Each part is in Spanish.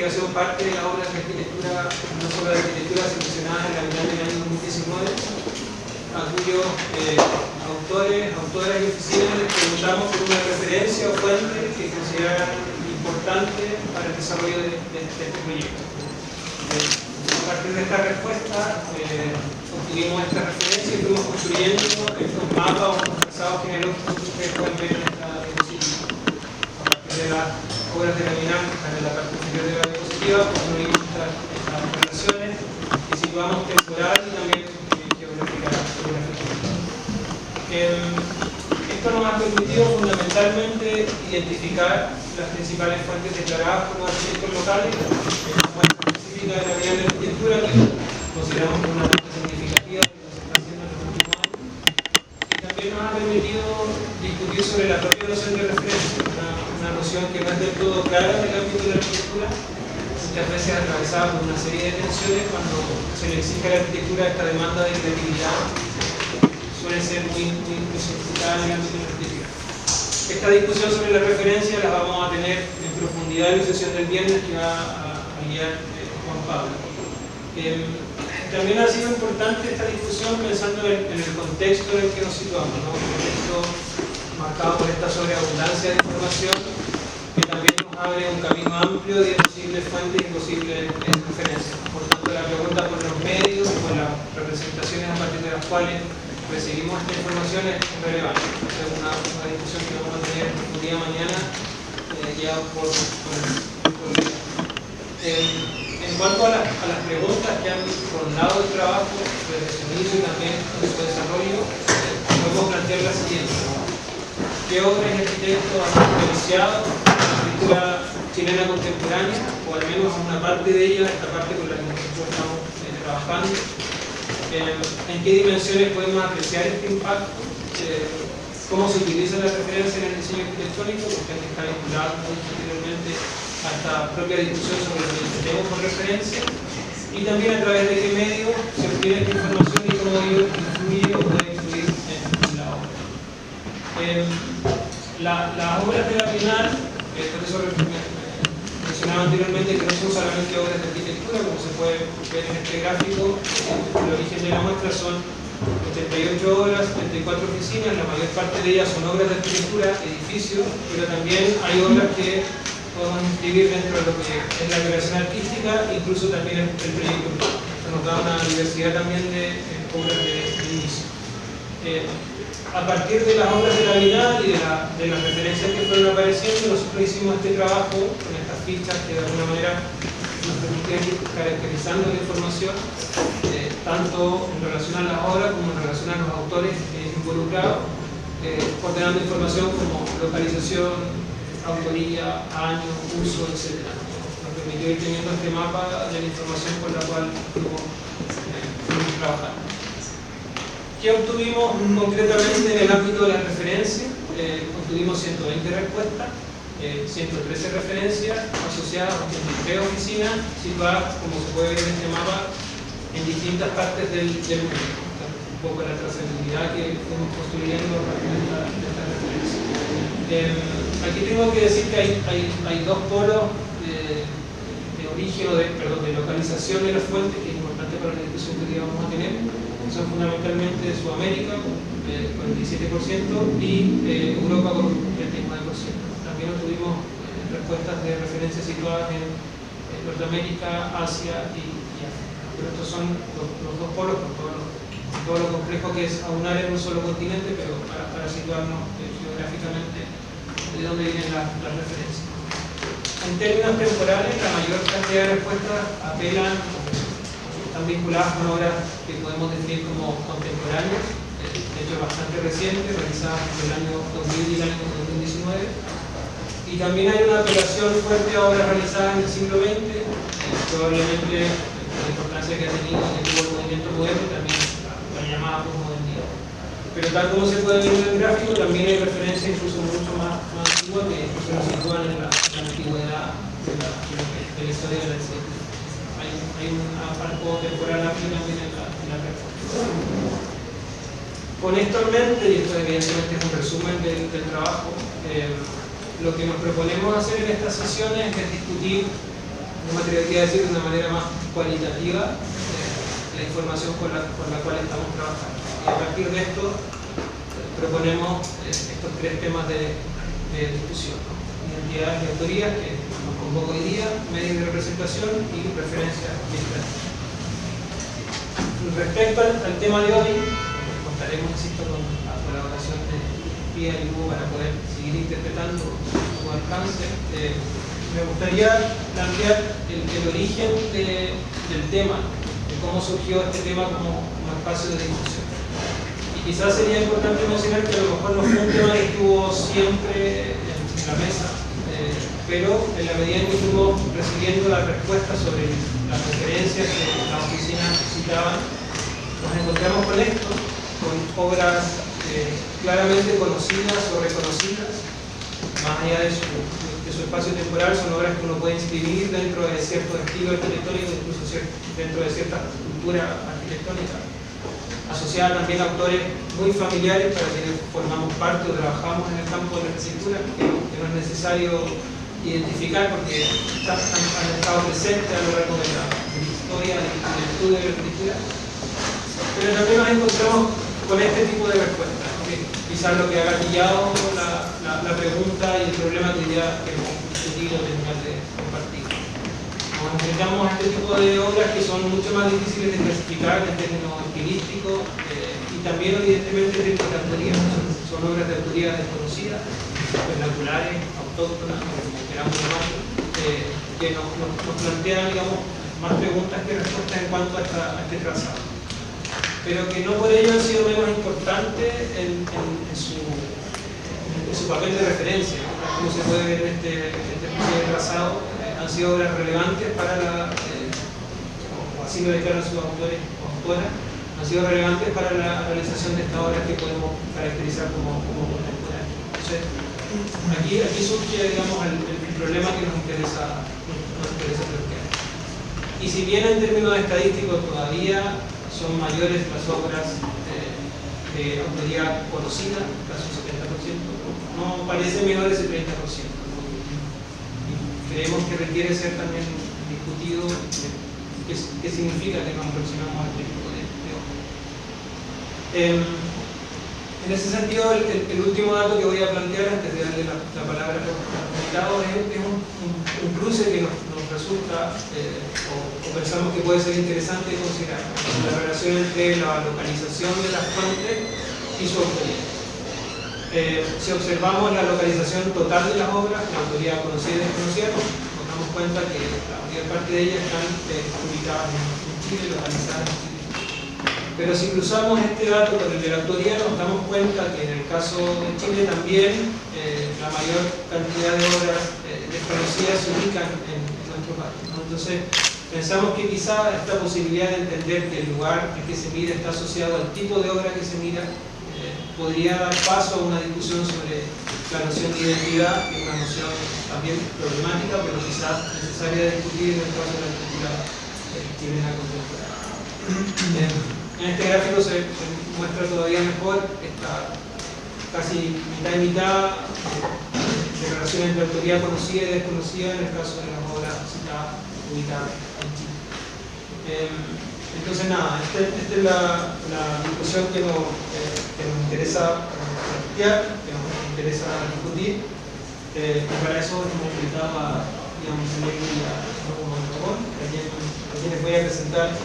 investigación parte de las obras de arquitectura, no solo de arquitectura, seleccionadas en la Bienal del año 2019, a cuyos autores, autoras y oficinas les preguntamos por una referencia o fuente que consideraran importante para el desarrollo de este proyecto. A partir de esta respuesta, obtuvimos esta referencia y fuimos construyendo estos mapas o trazados genealógicos que ustedes pueden ver en esta diapositiva. A partir de las obras de la Bienal, que están en la parte inferior de la diapositiva, construimos estas relaciones y situamos temporal y también geográficamente. Esto nos ha permitido fundamentalmente identificar las principales fuentes declaradas por los arquitectos locales, la muestra específica de la Bienal de Arquitectura, que consideramos como una muestra significativa de lo que se está haciendo en los últimos años, y también nos ha permitido discutir sobre la propia noción de referencia, una noción que no es del todo clara en el ámbito de la arquitectura, muchas veces atravesada por una serie de tensiones cuando se le exige a la arquitectura esta demanda de creatividad, suele ser muy solicitada en el ámbito de la arquitectura. Esta discusión sobre la referencia la vamos a tener en profundidad en la sesión del viernes que va a guiar Juan Pablo. También ha sido importante esta discusión pensando en el contexto en el que nos situamos, ¿no? Un contexto marcado por esta sobreabundancia de información que también nos abre un camino amplio de posibles fuentes y posibles referencias. Por tanto, la pregunta por los medios y por las representaciones a partir de las cuales recibimos esta información es relevante. Es una discusión que vamos a tener un día mañana ya por el en cuanto a las preguntas que han rondado el trabajo desde su inicio y también en su desarrollo, podemos plantear la siguiente. ¿Qué obras y arquitectos han influenciado la arquitectura chilena contemporánea, o al menos una parte de ella, esta parte con la que nosotros estamos trabajando? ¿En qué dimensiones podemos apreciar este impacto? ¿Cómo se utiliza la referencia en el diseño arquitectónico? Porque está vinculado, como dije anteriormente, a esta propia discusión sobre lo que entendemos por referencia, y también a través de qué medio se obtiene esta información y cómo ello influye o puede influir en la obra. Las obras de la Bienal, por eso mencionaba anteriormente que no son solamente obras de arquitectura, como se puede ver en este gráfico. El origen de la muestra son 88 obras, 34 oficinas, la mayor parte de ellas son obras de arquitectura, edificios, pero también hay obras que podemos inscribir dentro de lo que es la creación artística, incluso también el proyecto. Esto nos da una diversidad también de obras de inicio. A partir de las obras de la Bienal y de las referencias que fueron apareciendo, nosotros hicimos este trabajo con estas fichas que de alguna manera nos permitían ir caracterizando la información, tanto en relación a las obras como en relación a los autores involucrados, ordenando información como localización, autoría, año, uso, etc. Nos permitió ir teniendo este mapa de la información con la cual fuimos trabajando. ¿Qué obtuvimos concretamente en el ámbito de las referencias? Obtuvimos 120 respuestas, 113 referencias asociadas a 83 oficinas situadas, como se puede ver en este mapa, en distintas partes del mundo. Un poco la trazabilidad que fuimos construyendo a partir de esta referencia. Aquí tengo que decir que hay dos polos de origen o de localización de las fuentes, que es importante para la discusión que vamos a tener. Son fundamentalmente de Sudamérica, con el 17%, y Europa con el 39%. También obtuvimos respuestas de referencias situadas en Norteamérica, Asia y África. Pero estos son los dos polos, con todo lo complejo que es aunar en un solo continente, pero para situarnos geográficamente de dónde vienen las referencias. En términos temporales, la mayor cantidad de respuestas apelan, están vinculadas con obras que podemos definir como contemporáneas, de hecho bastante recientes, realizadas entre el año 2000 y el año 2019. Y también hay una apelación fuerte a obras realizadas en el siglo XX, probablemente la importancia que ha tenido en el movimiento moderno, también la llamada posmodernidad. Pero tal como se puede ver en el gráfico, también hay referencias incluso mucho más antiguas que incluso nos sitúan en la antigüedad de la historia de la ciencia. Hay un marco temporal amplio también en la respuesta. Con esto en mente, y esto evidentemente es un resumen del trabajo, lo que nos proponemos hacer en estas sesiones es discutir no me atrevería a decir de una manera más cualitativa la información con la cual estamos trabajando. Y a partir de esto proponemos estos tres temas de discusión, ¿no? Identidades y autorías, que nos convoca hoy día, medios de representación y preferencias legislativas. Respecto al tema de hoy, contaremos, insisto, con la colaboración de Pía y Hugo para poder seguir interpretando su alcance. Me gustaría plantear el origen del tema, de cómo surgió este tema como espacio de discusión. Y quizás sería importante mencionar que a lo mejor no fue un tema que estuvo siempre en la mesa, pero en la medida en que fuimos recibiendo las respuestas sobre las referencias que las oficinas citaban, nos encontramos con esto, con obras claramente conocidas o reconocidas, más allá de su espacio temporal. Son obras que uno puede inscribir dentro de cierto estilo arquitectónico, incluso dentro de cierta cultura arquitectónica, asociada también a autores muy familiares para quienes formamos parte o trabajamos en el campo de la arquitectura, que no es necesario identificar porque han estado presentes a lo largo de la historia y del estudio de la arquitectura. Pero también nos encontramos con este tipo de respuestas, que quizás lo que ha gatillado la pregunta y el problema que ya hemos discutido terminar de compartir. Nos enfrentamos a este tipo de obras que son mucho más difíciles de clasificar en términos estilísticos y también evidentemente de autoría. Son obras de autoría desconocidas, vernaculares, autóctonas, como queramos llamarlo, que nos plantean, digamos, más preguntas que respuestas en cuanto a este trazado, pero que no por ello han sido menos importantes en su papel de referencia, ¿no? Como se puede ver en este especie de trazado, han sido obras relevantes para o así lo declaran sus autores o autoras, han sido relevantes para la realización de estas obras que podemos caracterizar como contemporáneas. Entonces, aquí surge, digamos, el problema que nos interesa plantear. Y si bien en términos estadísticos todavía son mayores las obras de autoría conocida, casi un 70%, no parece menor ese 30%. Y creemos que requiere ser también discutido qué significa que nos aproximamos al tipo de obra. En ese sentido, el último dato que voy a plantear antes de darle la palabra a los invitados es un cruce que nos resulta o pensamos que puede ser interesante considerar la relación entre la localización de las fuentes y su autoría. Si observamos la localización total de las obras, la autoría conocida y desconocida, nos damos cuenta que la mayor parte de ellas están ubicadas en Chile, localizadas en Chile. Pero si cruzamos este dato con el de la autoría, nos damos cuenta que en el caso de Chile también la mayor cantidad de obras desconocidas se ubican en nuestro país, ¿no? Entonces, pensamos que quizá esta posibilidad de entender que el lugar en que se mira está asociado al tipo de obra que se mira podría dar paso a una discusión sobre la noción de identidad, que es una noción también problemática, pero quizá necesaria de discutir en el caso de la arquitectura chilena contemporánea. En este gráfico se muestra todavía mejor esta casi mitad y mitad de relación entre autoría conocida y desconocida en el caso de las obras citadas ubicadas en Chile. Entonces nada, esta es la discusión que nos interesa plantear, que nos interesa discutir, y para eso hemos invitado a Montenegro y a Hugo Mondragón, a quienes voy a presentar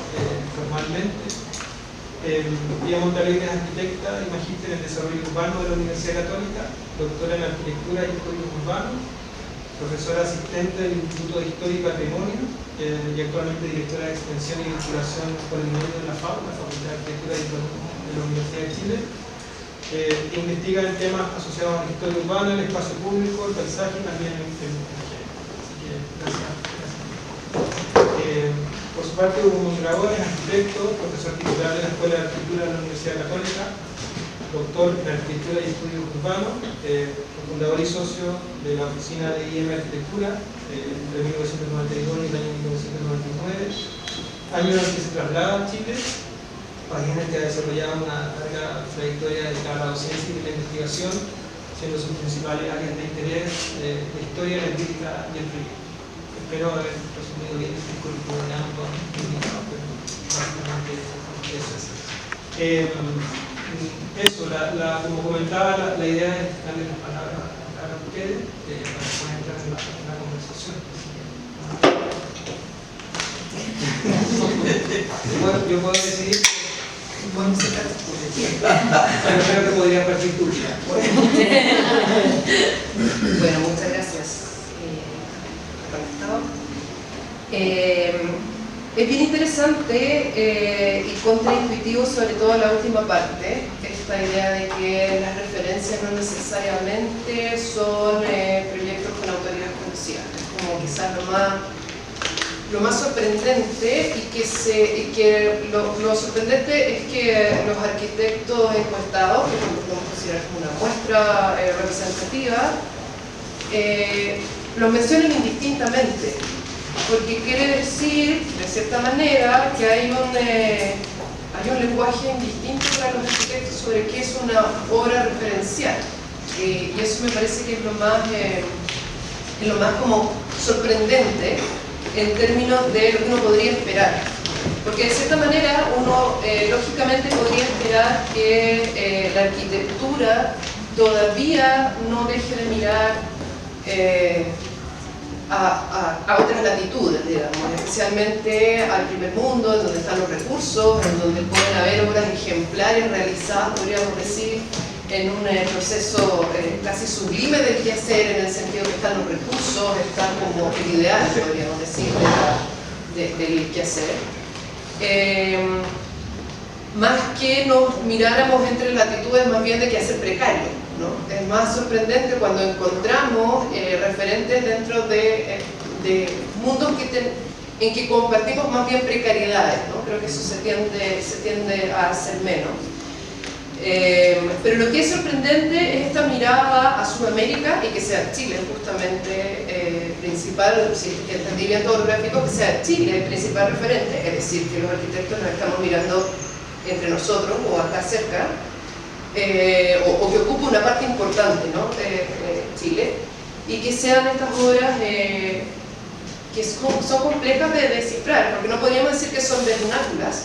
formalmente. Pía Montalegre es arquitecta y magíster en desarrollo urbano de la Universidad Católica, doctora en arquitectura y estudios urbanos, profesora asistente del Instituto de Historia y Patrimonio y actualmente directora de extensión y vinculación por el medio de la FAU, la Facultad de Arquitectura y Urbanismo de la Universidad de Chile. Investiga en temas asociados a la historia urbana, el espacio público, el paisaje y también el género. Así que gracias. Por su parte, Hugo Mondragón es arquitecto, profesor titular de la Escuela de Arquitectura de la Universidad Católica, doctor en Arquitectura y Estudios Urbanos, fundador y socio de la oficina de IM Arquitectura entre 1992 y el año 1999, año en el que se traslada a Chile, país en el que ha desarrollado una larga trayectoria dedicada a la docencia y la investigación, siendo sus principales áreas de interés la historia, la crítica y el proyecto. Espero haber resumido académico y el currículo de ambos limitado, pero básicamente eso. Eso, como comentaba, la idea es darle las palabras a ustedes para poder entrar en la conversación. Yo puedo decidir. Bueno, creo que podría partir tú. Bueno, muchas gracias. Es bien interesante y contraintuitivo, sobre todo la última parte, esta idea de que las referencias no necesariamente son proyectos con autoría desconocida. Es como quizás lo más sorprendente y que lo sorprendente es que los arquitectos encuestados, que podemos considerar como una muestra representativa, los mencionan indistintamente, porque quiere decir, de cierta manera, que hay un lenguaje indistinto para los arquitectos sobre qué es una obra referencial, y eso me parece que es lo más como sorprendente en términos de lo que uno podría esperar, porque de cierta manera uno lógicamente podría esperar que la arquitectura todavía no deje de mirar a otras latitudes, digamos, especialmente al primer mundo, en donde están los recursos, en donde pueden haber obras ejemplares realizadas, podríamos decir, en un proceso casi sublime del quehacer, en el sentido que están los recursos, están como el ideal, podríamos decir, del quehacer. Más que nos miráramos entre latitudes más bien de quehacer precario, ¿no? Es más sorprendente cuando encontramos referentes dentro de mundos en que compartimos más bien precariedades, ¿no? Creo que eso se tiende a hacer menos. Pero lo que es sorprendente es esta mirada a Sudamérica y que sea Chile justamente principal, si entendí bien todo el gráfico, que sea Chile el principal referente, es decir, que los arquitectos nos estamos mirando entre nosotros o acá cerca, o que ocupa una parte importante, ¿no? Chile, y que sean estas obras que son complejas de descifrar, porque no podríamos decir que son vernáculas,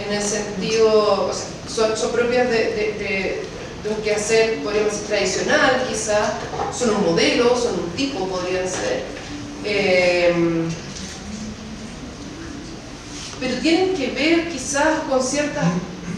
en el sentido, o sea, son propias de un quehacer, podríamos decir, tradicional, quizás, son un modelo, son un tipo, podrían ser. Pero tienen que ver quizás con ciertas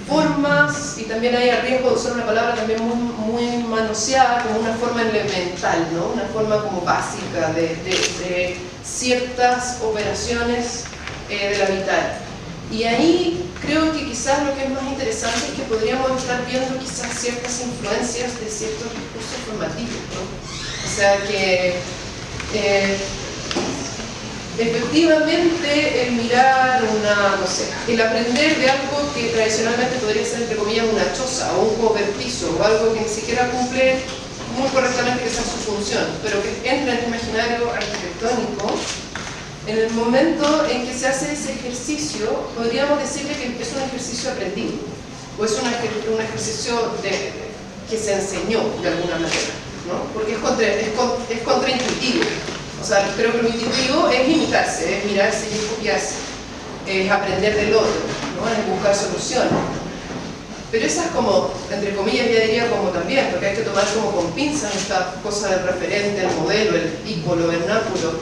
formas, y también hay el riesgo de usar una palabra también muy manoseada, como una forma elemental, ¿no? Una forma como básica de ciertas operaciones del habitar. Y ahí creo que quizás lo que es más interesante es que podríamos estar viendo quizás ciertas influencias de ciertos discursos formativos, ¿no? O sea que efectivamente el mirar no sé, el aprender de algo que tradicionalmente podría ser entre comillas una choza o un cobertizo o algo que ni siquiera cumple muy correctamente que sea su función, pero que entra en el imaginario arquitectónico. En el momento en que se hace ese ejercicio, podríamos decirle que es un ejercicio aprendido, o es un ejercicio que se enseñó de alguna manera, ¿no? Porque es contraintuitivo. O sea, creo que lo intuitivo es imitarse, es mirarse y es copiarse, es aprender del otro, ¿no? Es buscar soluciones. Pero esa es como, entre comillas, ya diría como también, porque hay que tomar como con pinzas esta cosa del referente, el modelo, el tipo, lo vernáculo,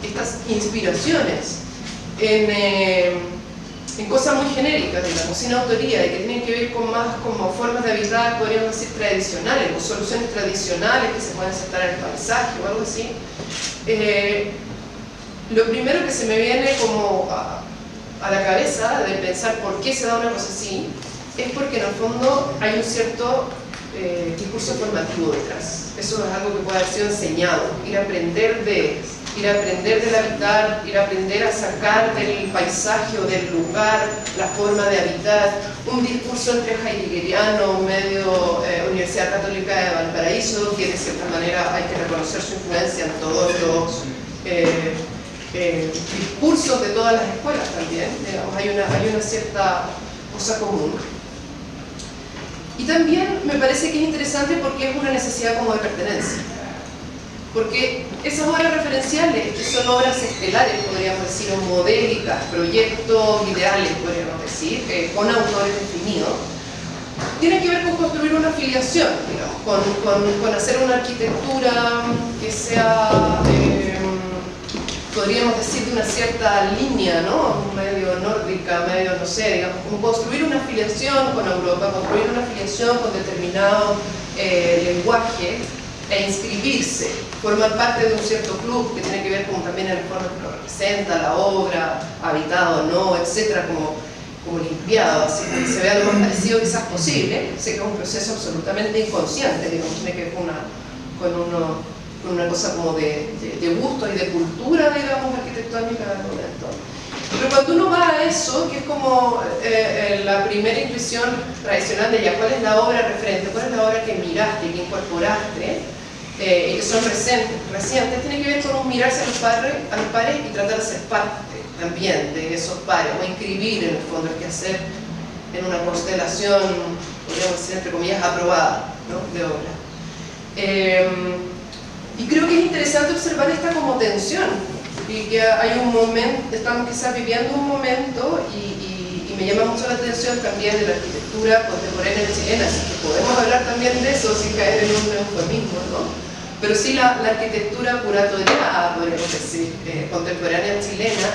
estas inspiraciones en cosas muy genéricas, digamos, sin autoría, y que tienen que ver con más como formas de habitar, podríamos decir, tradicionales, o soluciones tradicionales que se pueden aceptar en el paisaje o algo así. Lo primero que se me viene como a la cabeza de pensar por qué se da una cosa así, es porque en el fondo hay un cierto discurso formativo detrás. Eso es algo que puede haber sido enseñado, ir a aprender del habitar, ir a aprender a sacar del paisaje o del lugar la forma de habitar, un discurso entre heideggeriano, medio Universidad Católica de Valparaíso, que de cierta manera hay que reconocer su influencia en todos los discursos de todas las escuelas también, digamos, hay una cierta cosa común. Y también me parece que es interesante porque es una necesidad como de pertenencia. Porque esas obras referenciales, que son obras estelares, podríamos decir, o modélicas, proyectos ideales, podríamos decir, con autores definidos, tienen que ver con construir una afiliación, digamos, con hacer una arquitectura que sea, podríamos decir, de una cierta línea, ¿no? Medio nórdica, medio, no sé, digamos, como construir una afiliación con Europa, construir una afiliación con determinado lenguaje, e inscribirse, formar parte de un cierto club que tiene que ver con también el forma que lo representa, la obra, habitado o no, etcétera, como limpiado, así que se vea lo más parecido quizás posible. Sé que es un proceso absolutamente inconsciente, digamos, tiene que ver con una cosa como de gusto y de cultura, digamos, arquitectónica del momento. Pero cuando uno va a eso, que es como la primera intuición tradicional de ya, ¿cuál es la obra referente? ¿Cuál es la obra que miraste, que incorporaste? Y que son recientes, tiene que ver con un mirarse a los pares y tratar de ser parte también de esos pares, o inscribir en el fondo el quehacer en una constelación, podríamos decir entre comillas, aprobada, ¿no? De obra. Y creo que es interesante observar esta como tensión, y que hay un momento, estamos quizás viviendo un momento, y me llama mucho la atención también de la arquitectura contemporánea chilena, así que podemos hablar también de eso sin caer en un eufemismo, ¿no? Pero sí la arquitectura curatoriada, podríamos decir, contemporánea chilena,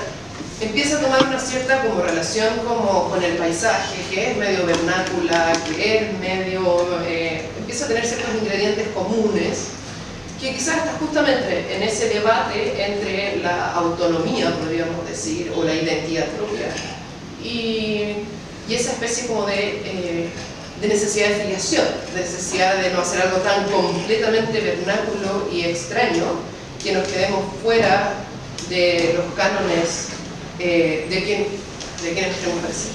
empieza a tomar una cierta como relación como con el paisaje, que es medio vernácula, que es medio, empieza a tener ciertos ingredientes comunes, que quizás está justamente en ese debate entre la autonomía, podríamos decir, o la identidad propia, y esa especie como de necesidad de filiación, de necesidad de no hacer algo tan completamente vernáculo y extraño, que nos quedemos fuera de los cánones de quienes queremos parecer.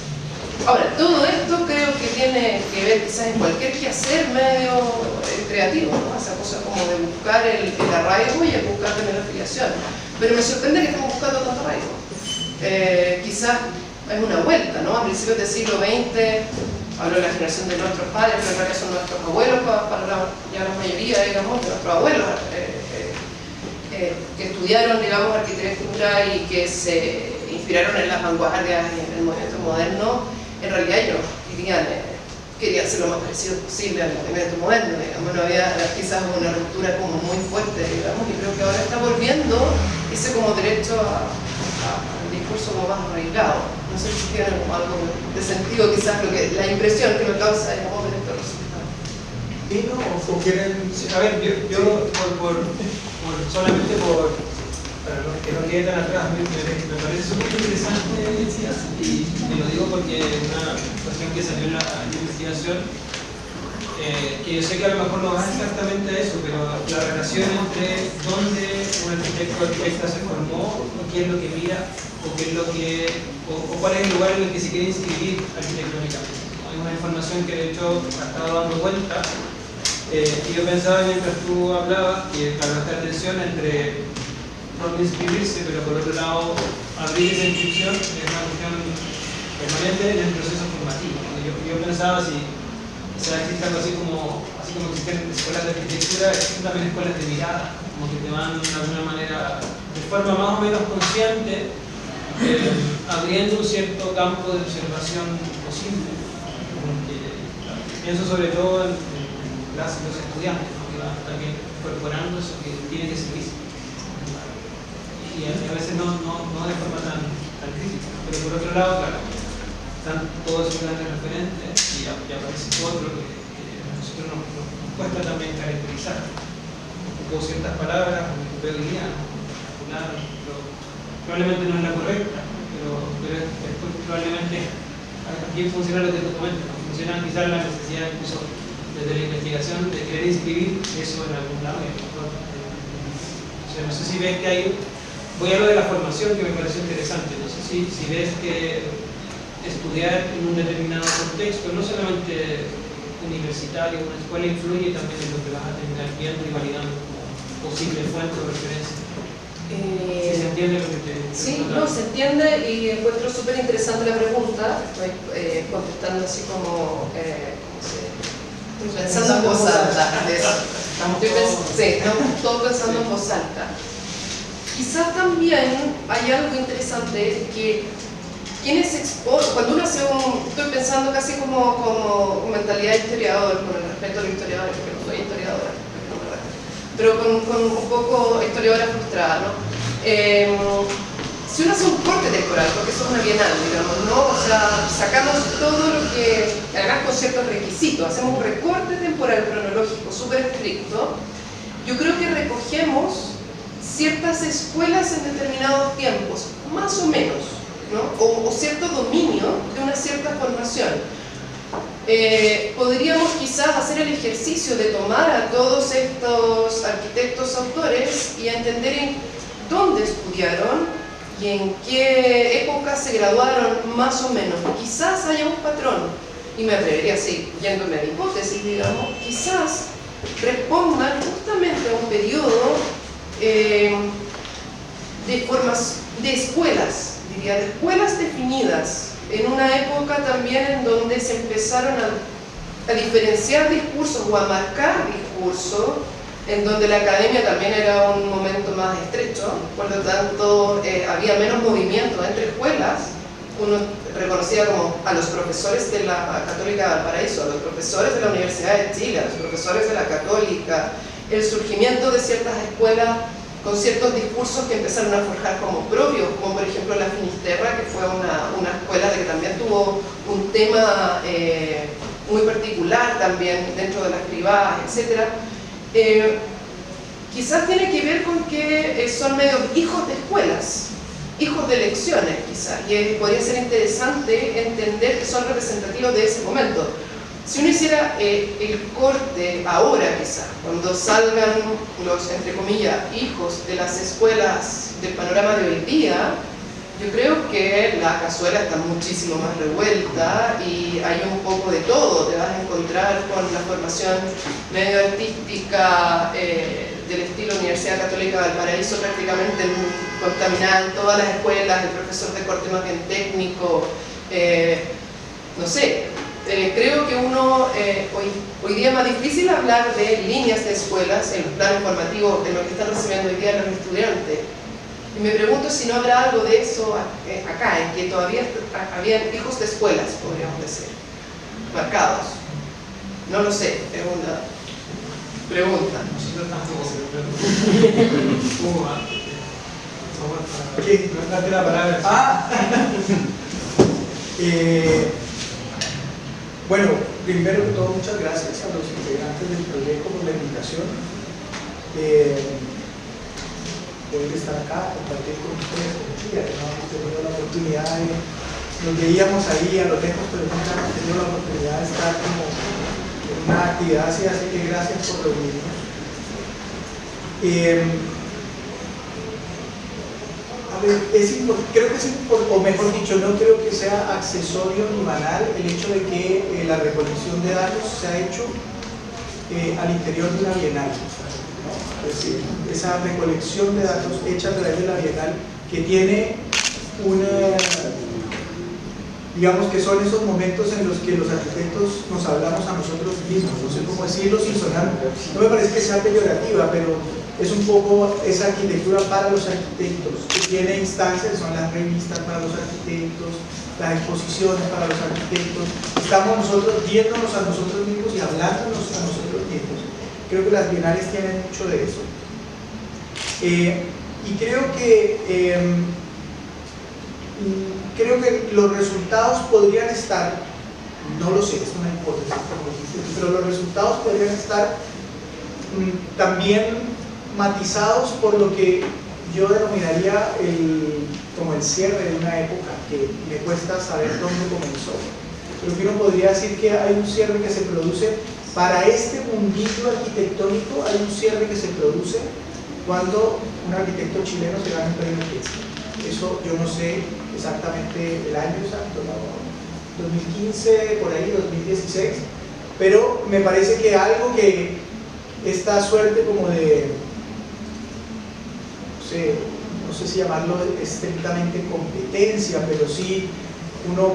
Ahora, todo esto creo que tiene que ver quizás en cualquier quehacer medio creativo, ¿no? Esa cosa como de buscar el arraigo y el buscar también la afiliación. Pero me sorprende que estemos buscando tanto arraigo. Quizás es una vuelta, ¿no? A principios del siglo XX, hablo de la generación de nuestros padres, pero en realidad son nuestros abuelos, para ya la mayoría, digamos, de nuestros abuelos, que estudiaron, digamos, arquitectura y que se inspiraron en las vanguardias y en el movimiento moderno. En realidad ellos querían ser lo más parecido posible al movimiento moderno, digamos, no había quizás una ruptura como muy fuerte, digamos, y creo que ahora está volviendo ese como derecho al discurso como más arraigado. No sé si tiene como algo de sentido, quizás la impresión que me causa, digamos, de estos resultados. ¿Vino o quieren? A ver, yo solamente para los que no queden tan atrás, me parece súper interesante, y lo digo porque es una cuestión que salió en la investigación, que yo sé que a lo mejor no va exactamente a eso, pero la relación entre dónde un arquitecto o arquitecta se formó, y qué es lo que mira, o cuál es el lugar en el que se quiere inscribir arquitectónicamente. Hay una información que de hecho ha estado dando vuelta, y yo pensaba mientras tú hablabas que para nuestra atención entre no inscribirse, pero por otro lado abrir esa inscripción es una cuestión permanente en el proceso formativo. Yo pensaba si existe algo así como existen escuelas de arquitectura, existen también escuelas de mirada, como que te van de alguna manera, de forma más o menos consciente, abriendo un cierto campo de observación posible. Pienso sobre todo en los estudiantes, ¿no? Que van también incorporando eso que tiene que seguirse. Y a veces no de forma tan crítica, pero por otro lado, claro, están todos esos grandes referentes y aparece otro que a nosotros nos cuesta también caracterizar. Ocupó ciertas palabras, ocupé hoy día, popular, pero probablemente no es la correcta, pero probablemente aquí funciona lo que tú comentas, funciona quizás la necesidad incluso desde la investigación de querer inscribir eso en algún lado. O sea, no sé si ves que hay. Voy a lo de la formación, que me pareció interesante. No sé si ves que estudiar en un determinado contexto, no solamente universitario, una escuela, influye también en lo que vas a terminar viendo y validando como posible fuente o referencia. ¿Sí se entiende lo que te Sí, no, se entiende, y encuentro súper interesante la pregunta. Estoy contestando así como Pensando en voz alta, de eso. Estamos Sí, estamos todos pensando en voz alta. Quizás también hay algo interesante que quienes exponen, cuando uno hace estoy pensando casi como mentalidad de historiador, con el respeto a los historiadores, porque no soy historiadora, pero con un poco historiadora frustrada, ¿no? Si uno hace un corte temporal, porque eso es una bienal, digamos, ¿no? O sea, sacamos todo lo que, además con ciertos requisitos, hacemos un recorte temporal cronológico súper estricto, yo creo que recogemos ciertas escuelas en determinados tiempos, más o menos, ¿no? O cierto dominio de una cierta formación. Podríamos quizás hacer el ejercicio de tomar a todos estos arquitectos autores y entender en dónde estudiaron y en qué época se graduaron más o menos. Quizás haya un patrón, y me atrevería a seguir yéndome a la hipótesis, digamos, quizás respondan justamente a un periodo de escuelas, diría, de escuelas definidas, en una época también en donde se empezaron a diferenciar discursos o a marcar discursos, en donde la academia también era un momento más estrecho, por lo tanto había menos movimiento entre escuelas. Uno reconocía como a los profesores de la Católica de Valparaíso, a los profesores de la Universidad de Chile, a los profesores de la Católica, el surgimiento de ciertas escuelas con ciertos discursos que empezaron a forjar como propios, como por ejemplo la Finisterra, que fue una escuela que también tuvo un tema muy particular también dentro de las privadas, etc. Quizás tiene que ver con que son medio hijos de escuelas, hijos de lecciones quizás, y podría ser interesante entender que son representativos de ese momento. Si uno hiciera el corte ahora quizás, cuando salgan los, entre comillas, hijos de las escuelas del panorama de hoy día, yo creo que la cazuela está muchísimo más revuelta y hay un poco de todo. Te vas a encontrar con la formación medio artística del estilo Universidad Católica de Valparaíso prácticamente contaminada en todas las escuelas, el profesor de corte más bien técnico, no sé. Creo que uno, hoy día es más difícil hablar de líneas de escuelas en el plano formativo, en lo que están recibiendo hoy día los estudiantes. Y me pregunto si no habrá algo de eso acá, en que todavía habían hijos de escuelas, podríamos decir, marcados. No lo sé, es una pregunta. Nosotros tampoco. ¿Qué? Date la palabra. Bueno, primero que todo, muchas gracias a los integrantes del proyecto por la invitación. Poder estar acá, compartir con ustedes, que no hemos tenido la oportunidad nos veíamos ahí a lo lejos, pero nunca hemos tenido la oportunidad de estar como en una actividad así, así que gracias por reunirnos. Creo que es importante, o mejor dicho, no creo que sea accesorio ni banal el hecho de que la recolección de datos se ha hecho al interior de una bienal, ¿no? Es decir, esa recolección de datos hecha a través de la bienal que tiene digamos que son esos momentos en los que los arquitectos nos hablamos a nosotros mismos, no sé cómo decirlo sin sonar, no me parece que sea peyorativa, pero es un poco esa arquitectura para los arquitectos, que tiene instancias, son las revistas para los arquitectos, las exposiciones para los arquitectos, estamos nosotros viéndonos a nosotros mismos y hablándonos a nosotros mismos. Creo que las bienales tienen mucho de eso. Y creo que los resultados podrían estar, no lo sé, es una hipótesis, pero los resultados podrían estar también matizados por lo que yo denominaría como el cierre de una época, que me cuesta saber dónde comenzó. Creo que uno podría decir que hay un cierre que se produce para este mundillo arquitectónico, hay un cierre que se produce cuando un arquitecto chileno se gana un premio Kessler. Eso yo no sé exactamente el año exacto, ¿no? 2015, por ahí, 2016, pero me parece que algo que esta suerte como de, no sé si llamarlo estrictamente competencia, pero sí uno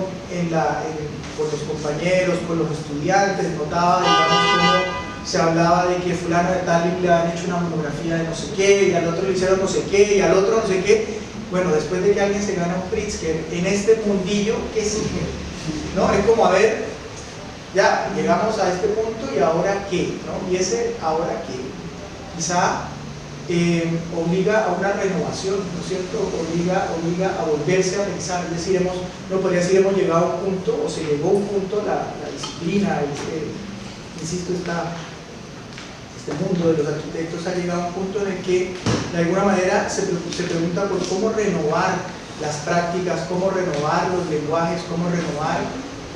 con los compañeros, con los estudiantes, notaba, digamos, cómo se hablaba de que fulano de tal le han hecho una monografía de no sé qué, y al otro le hicieron no sé qué, y al otro no sé qué. Bueno, después de que alguien se gana un Pritzker en este mundillo, ¿qué sigue? ¿No? Es como, a ver, ya llegamos a este punto y ahora qué, ¿no? Y ese ahora qué quizá obliga a una renovación, ¿no es cierto? Obliga a volverse a pensar, es decir, no podría decir hemos llegado a un punto, o se llegó a un punto, la disciplina, insisto, este mundo de los arquitectos ha llegado a un punto en el que de alguna manera se pregunta por cómo renovar las prácticas, cómo renovar los lenguajes, cómo renovar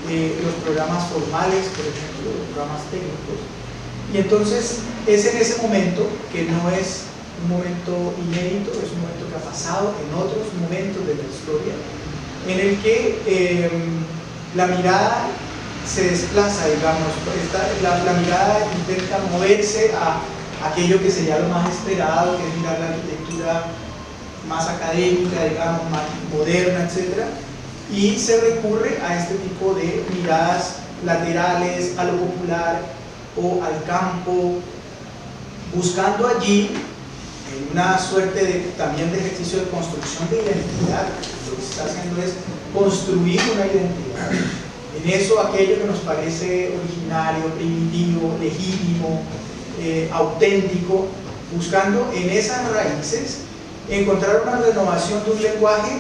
los programas formales, por ejemplo, los programas técnicos. Y entonces es en ese momento, que no es un momento inédito, es un momento que ha pasado en otros momentos de la historia, en el que la mirada se desplaza, digamos, la mirada intenta moverse a aquello que sería lo más esperado, que es mirar la arquitectura más académica, digamos, más moderna, etc. Y se recurre a este tipo de miradas laterales, a lo popular o al campo, buscando allí una suerte también de ejercicio de construcción de identidad. Lo que se está haciendo es construir una identidad. En eso aquello que nos parece originario, primitivo, legítimo, auténtico, buscando en esas raíces encontrar una renovación de un lenguaje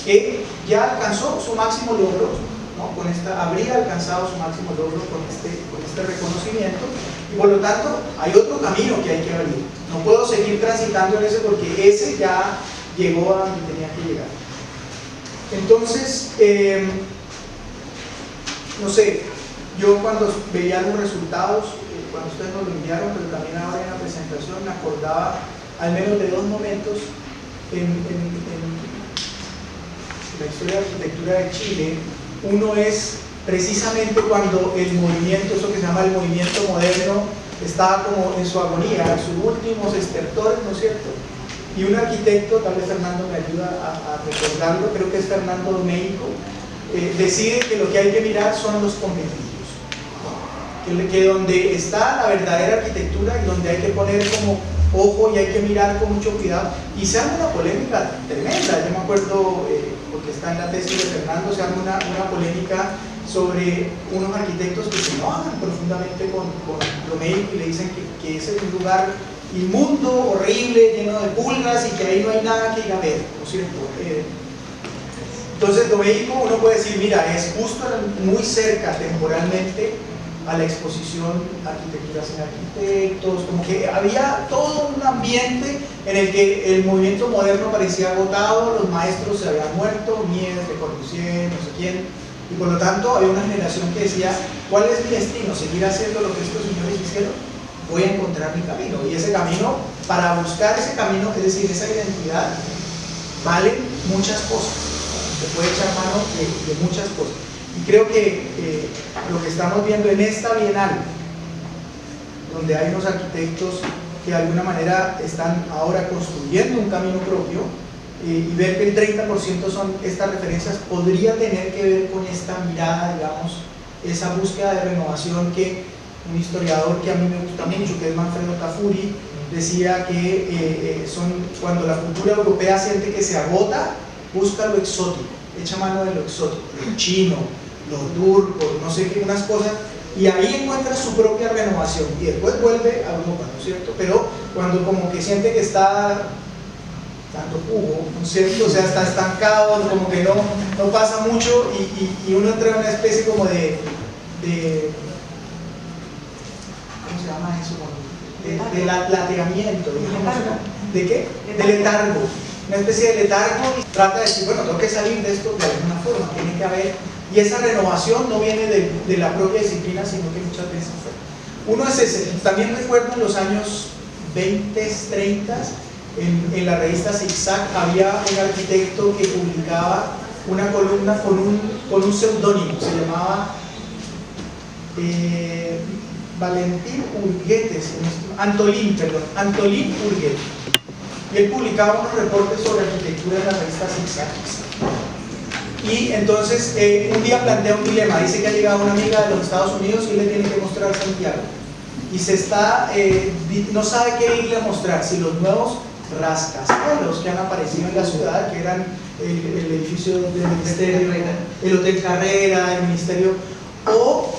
que ya alcanzó su máximo logro, ¿no? Habría alcanzado su máximo logro con este reconocimiento, y por lo tanto hay otro camino que hay que abrir. No puedo seguir transitando en ese porque ese ya llegó a donde tenía que llegar. Entonces, no sé, yo cuando veía los resultados, cuando ustedes nos lo enviaron, pero también ahora en la presentación, me acordaba al menos de dos momentos en la historia de la arquitectura de Chile. Uno es precisamente cuando el movimiento, eso que se llama el movimiento moderno, estaba como en su agonía, en sus últimos estertores, ¿no es cierto? Y un arquitecto, tal vez Fernando me ayuda a recordarlo, creo que es Fernando Domenico, decide que lo que hay que mirar son los conventillos, ¿no? que donde está la verdadera arquitectura y donde hay que poner como ojo y hay que mirar con mucho cuidado, y se arma una polémica tremenda. Yo me acuerdo, porque está en la tesis de Fernando, se arma una polémica sobre unos arquitectos que se enojan profundamente con Domenico y le dicen que ese es un lugar inmundo, horrible, lleno de pulgas y que ahí no hay nada que ir a ver, ¿no es cierto? Entonces Domenico, uno puede decir, mira, es justo muy cerca temporalmente a la exposición Arquitectura sin Arquitectos, como que había todo un ambiente en el que el movimiento moderno parecía agotado, los maestros se habían muerto, Mies, Le Corbusier, no sé quién, y por lo tanto había una generación que decía, ¿cuál es mi destino? ¿Seguir haciendo lo que estos señores hicieron? Voy a encontrar mi camino, y ese camino, para buscar ese camino, es decir, esa identidad, vale muchas cosas, se puede echar mano de muchas cosas. Y creo que lo que estamos viendo en esta Bienal, donde hay unos arquitectos que de alguna manera están ahora construyendo un camino propio, y ver que el 30% son estas referencias, podría tener que ver con esta mirada, digamos, esa búsqueda de renovación que un historiador que a mí me gusta mucho, que es Manfredo Tafuri, decía que cuando la cultura europea siente que se agota, busca lo exótico, echa mano de lo exótico, lo chino, lo turco, no sé qué, unas cosas, y ahí encuentra su propia renovación, y después vuelve a Europa, ¿no es cierto? Pero cuando como que siente que está dando jugo, ¿no es cierto? O sea, está estancado, como que no pasa mucho, y uno entra en una especie como de ¿cómo se llama eso? De lateamiento, digamos, ¿no? ¿De qué? De letargo, una especie de letargo, y trata de decir, bueno, tengo que salir de esto de alguna forma, tiene que haber, y esa renovación no viene de la propia disciplina, sino que muchas veces fue. Uno es ese. También recuerdo en los años 20, 30, en la revista Zigzag había un arquitecto que publicaba una columna con un seudónimo, se llamaba Valentín Urguetes, Antolín Urguetes, y él publicaba unos reportes sobre arquitectura en la revista Zigzag. Y entonces un día plantea un dilema, dice que ha llegado una amiga de los Estados Unidos y le tiene que mostrar Santiago. Y no sabe qué irle a mostrar, si los nuevos rascacielos que han aparecido en la ciudad, que eran el edificio del ministerio, el Hotel Carrera, el ministerio, o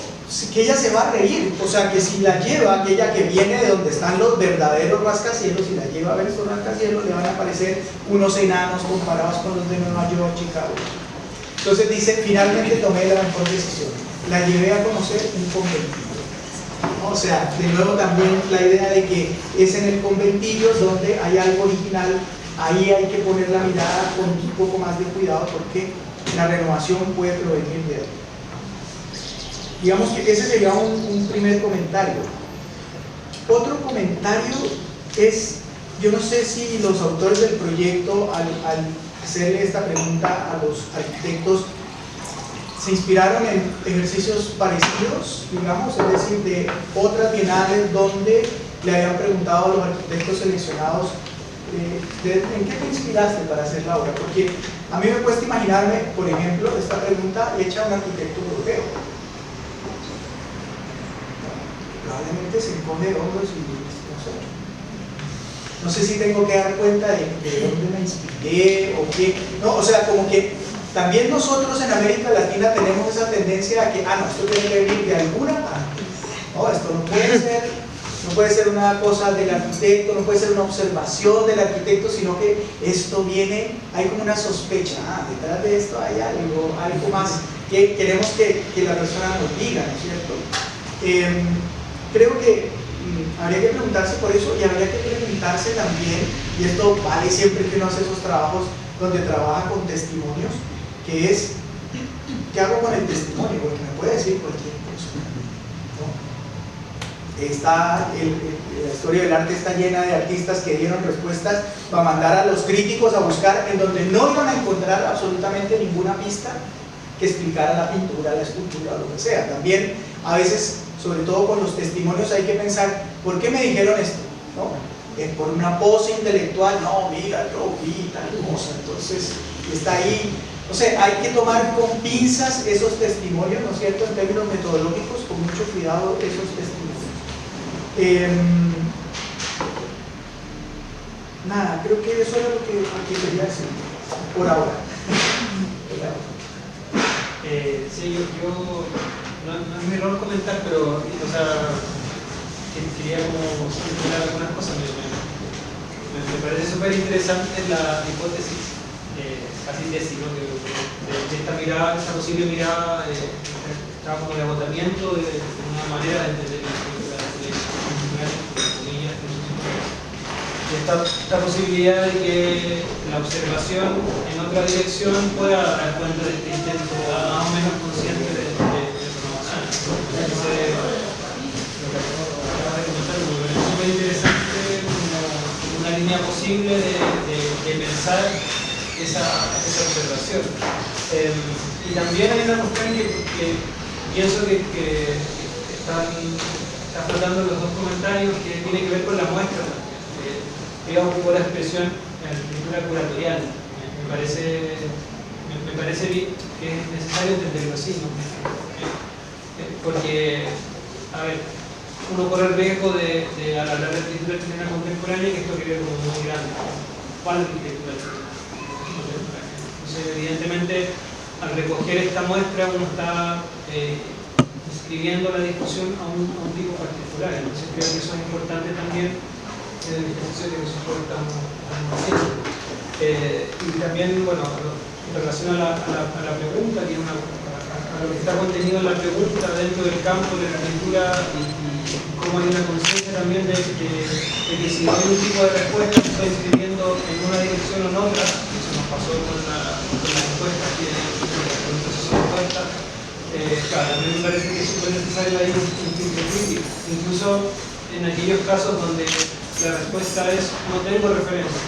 que ella se va a reír, o sea que si la lleva, aquella que viene de donde están los verdaderos rascacielos, si la lleva a ver estos rascacielos, le van a aparecer unos enanos comparados con los de Nueva York, Chicago. Entonces dice, finalmente tomé la mejor decisión, la llevé a conocer un conventillo. O sea, de nuevo también la idea de que es en el conventillo donde hay algo original, ahí hay que poner la mirada con un poco más de cuidado porque la renovación puede provenir de ahí. Digamos que ese sería un primer comentario. Otro comentario es, yo no sé si los autores del proyecto al hacerle esta pregunta a los arquitectos se inspiraron en ejercicios parecidos, digamos, es decir, de otras bienales donde le habían preguntado a los arquitectos seleccionados ¿en qué te inspiraste para hacer la obra? Porque a mí me cuesta imaginarme, por ejemplo, esta pregunta hecha a un arquitecto europeo. Probablemente se encoge de hombros y no sé si tengo que dar cuenta de dónde me inspiré o qué. No, o sea, como que también nosotros en América Latina tenemos esa tendencia a que, no, esto tiene que venir de alguna parte. No, esto no puede ser una cosa del arquitecto, no puede ser una observación del arquitecto, sino que esto viene, hay como una sospecha, detrás de esto hay algo más que queremos que la persona nos diga, ¿no es cierto? Creo que habría que preguntarse por eso y habría que preguntarse también, y esto vale siempre que uno hace esos trabajos donde trabaja con testimonios, que es, ¿qué hago con el testimonio? Porque me puede decir cualquier cosa, ¿no? La historia del arte está llena de artistas que dieron respuestas para mandar a los críticos a buscar en donde no iban a encontrar absolutamente ninguna pista que explicara la pintura, la escultura o lo que sea. También a veces, sobre todo con los testimonios, hay que pensar, ¿por qué me dijeron esto? ¿No? Por una pose intelectual, no, mira, yo vi tal cosa, entonces está ahí. O sea, hay que tomar con pinzas esos testimonios, ¿no es cierto?, en términos metodológicos, con mucho cuidado esos testimonios. Nada, creo que eso era lo que quería decir, por ahora. Sí, yo no es mi rol comentar, pero, o sea, quería como circular algunas cosas. Me parece súper interesante la hipótesis, casi tesis, ¿no? de esta mirada, esta posible mirada, estaba como de agotamiento de una manera de entender la cultura, esta posibilidad de que la observación en otra dirección pueda dar cuenta de este intento más o menos consciente de renovación. Entonces, lo que acabas de comentar me parece súper interesante como una línea posible de pensar esa observación. Y también hay una cuestión que pienso que está flotando en los dos comentarios, que tiene que ver con la muestra. Digamos, por la expresión en la escritura curatorial. Me parece que es necesario entenderlo así, ¿no? Porque, a ver, uno corre el riesgo de al hablar de escritura chilena contemporánea, que esto quede como muy grande. ¿Cuál arquitectura chilena contemporánea? Entonces, evidentemente, al recoger esta muestra, uno está inscribiendo la discusión a un tipo particular. Entonces, creo que eso es importante también en el ejercicio que nosotros estamos haciendo. Y también, bueno, en relación a la pregunta, a lo que está contenido en la pregunta dentro del campo de la pintura y cómo hay una conciencia también de que si no hay un tipo de respuesta se está inscribiendo en una dirección o en otra. Eso nos pasó con las encuestas que con el proceso de encuestas. Claro, a mí me parece que es súper necesario ahí un filtro crítico, incluso en aquellos casos donde la respuesta es no tengo referencia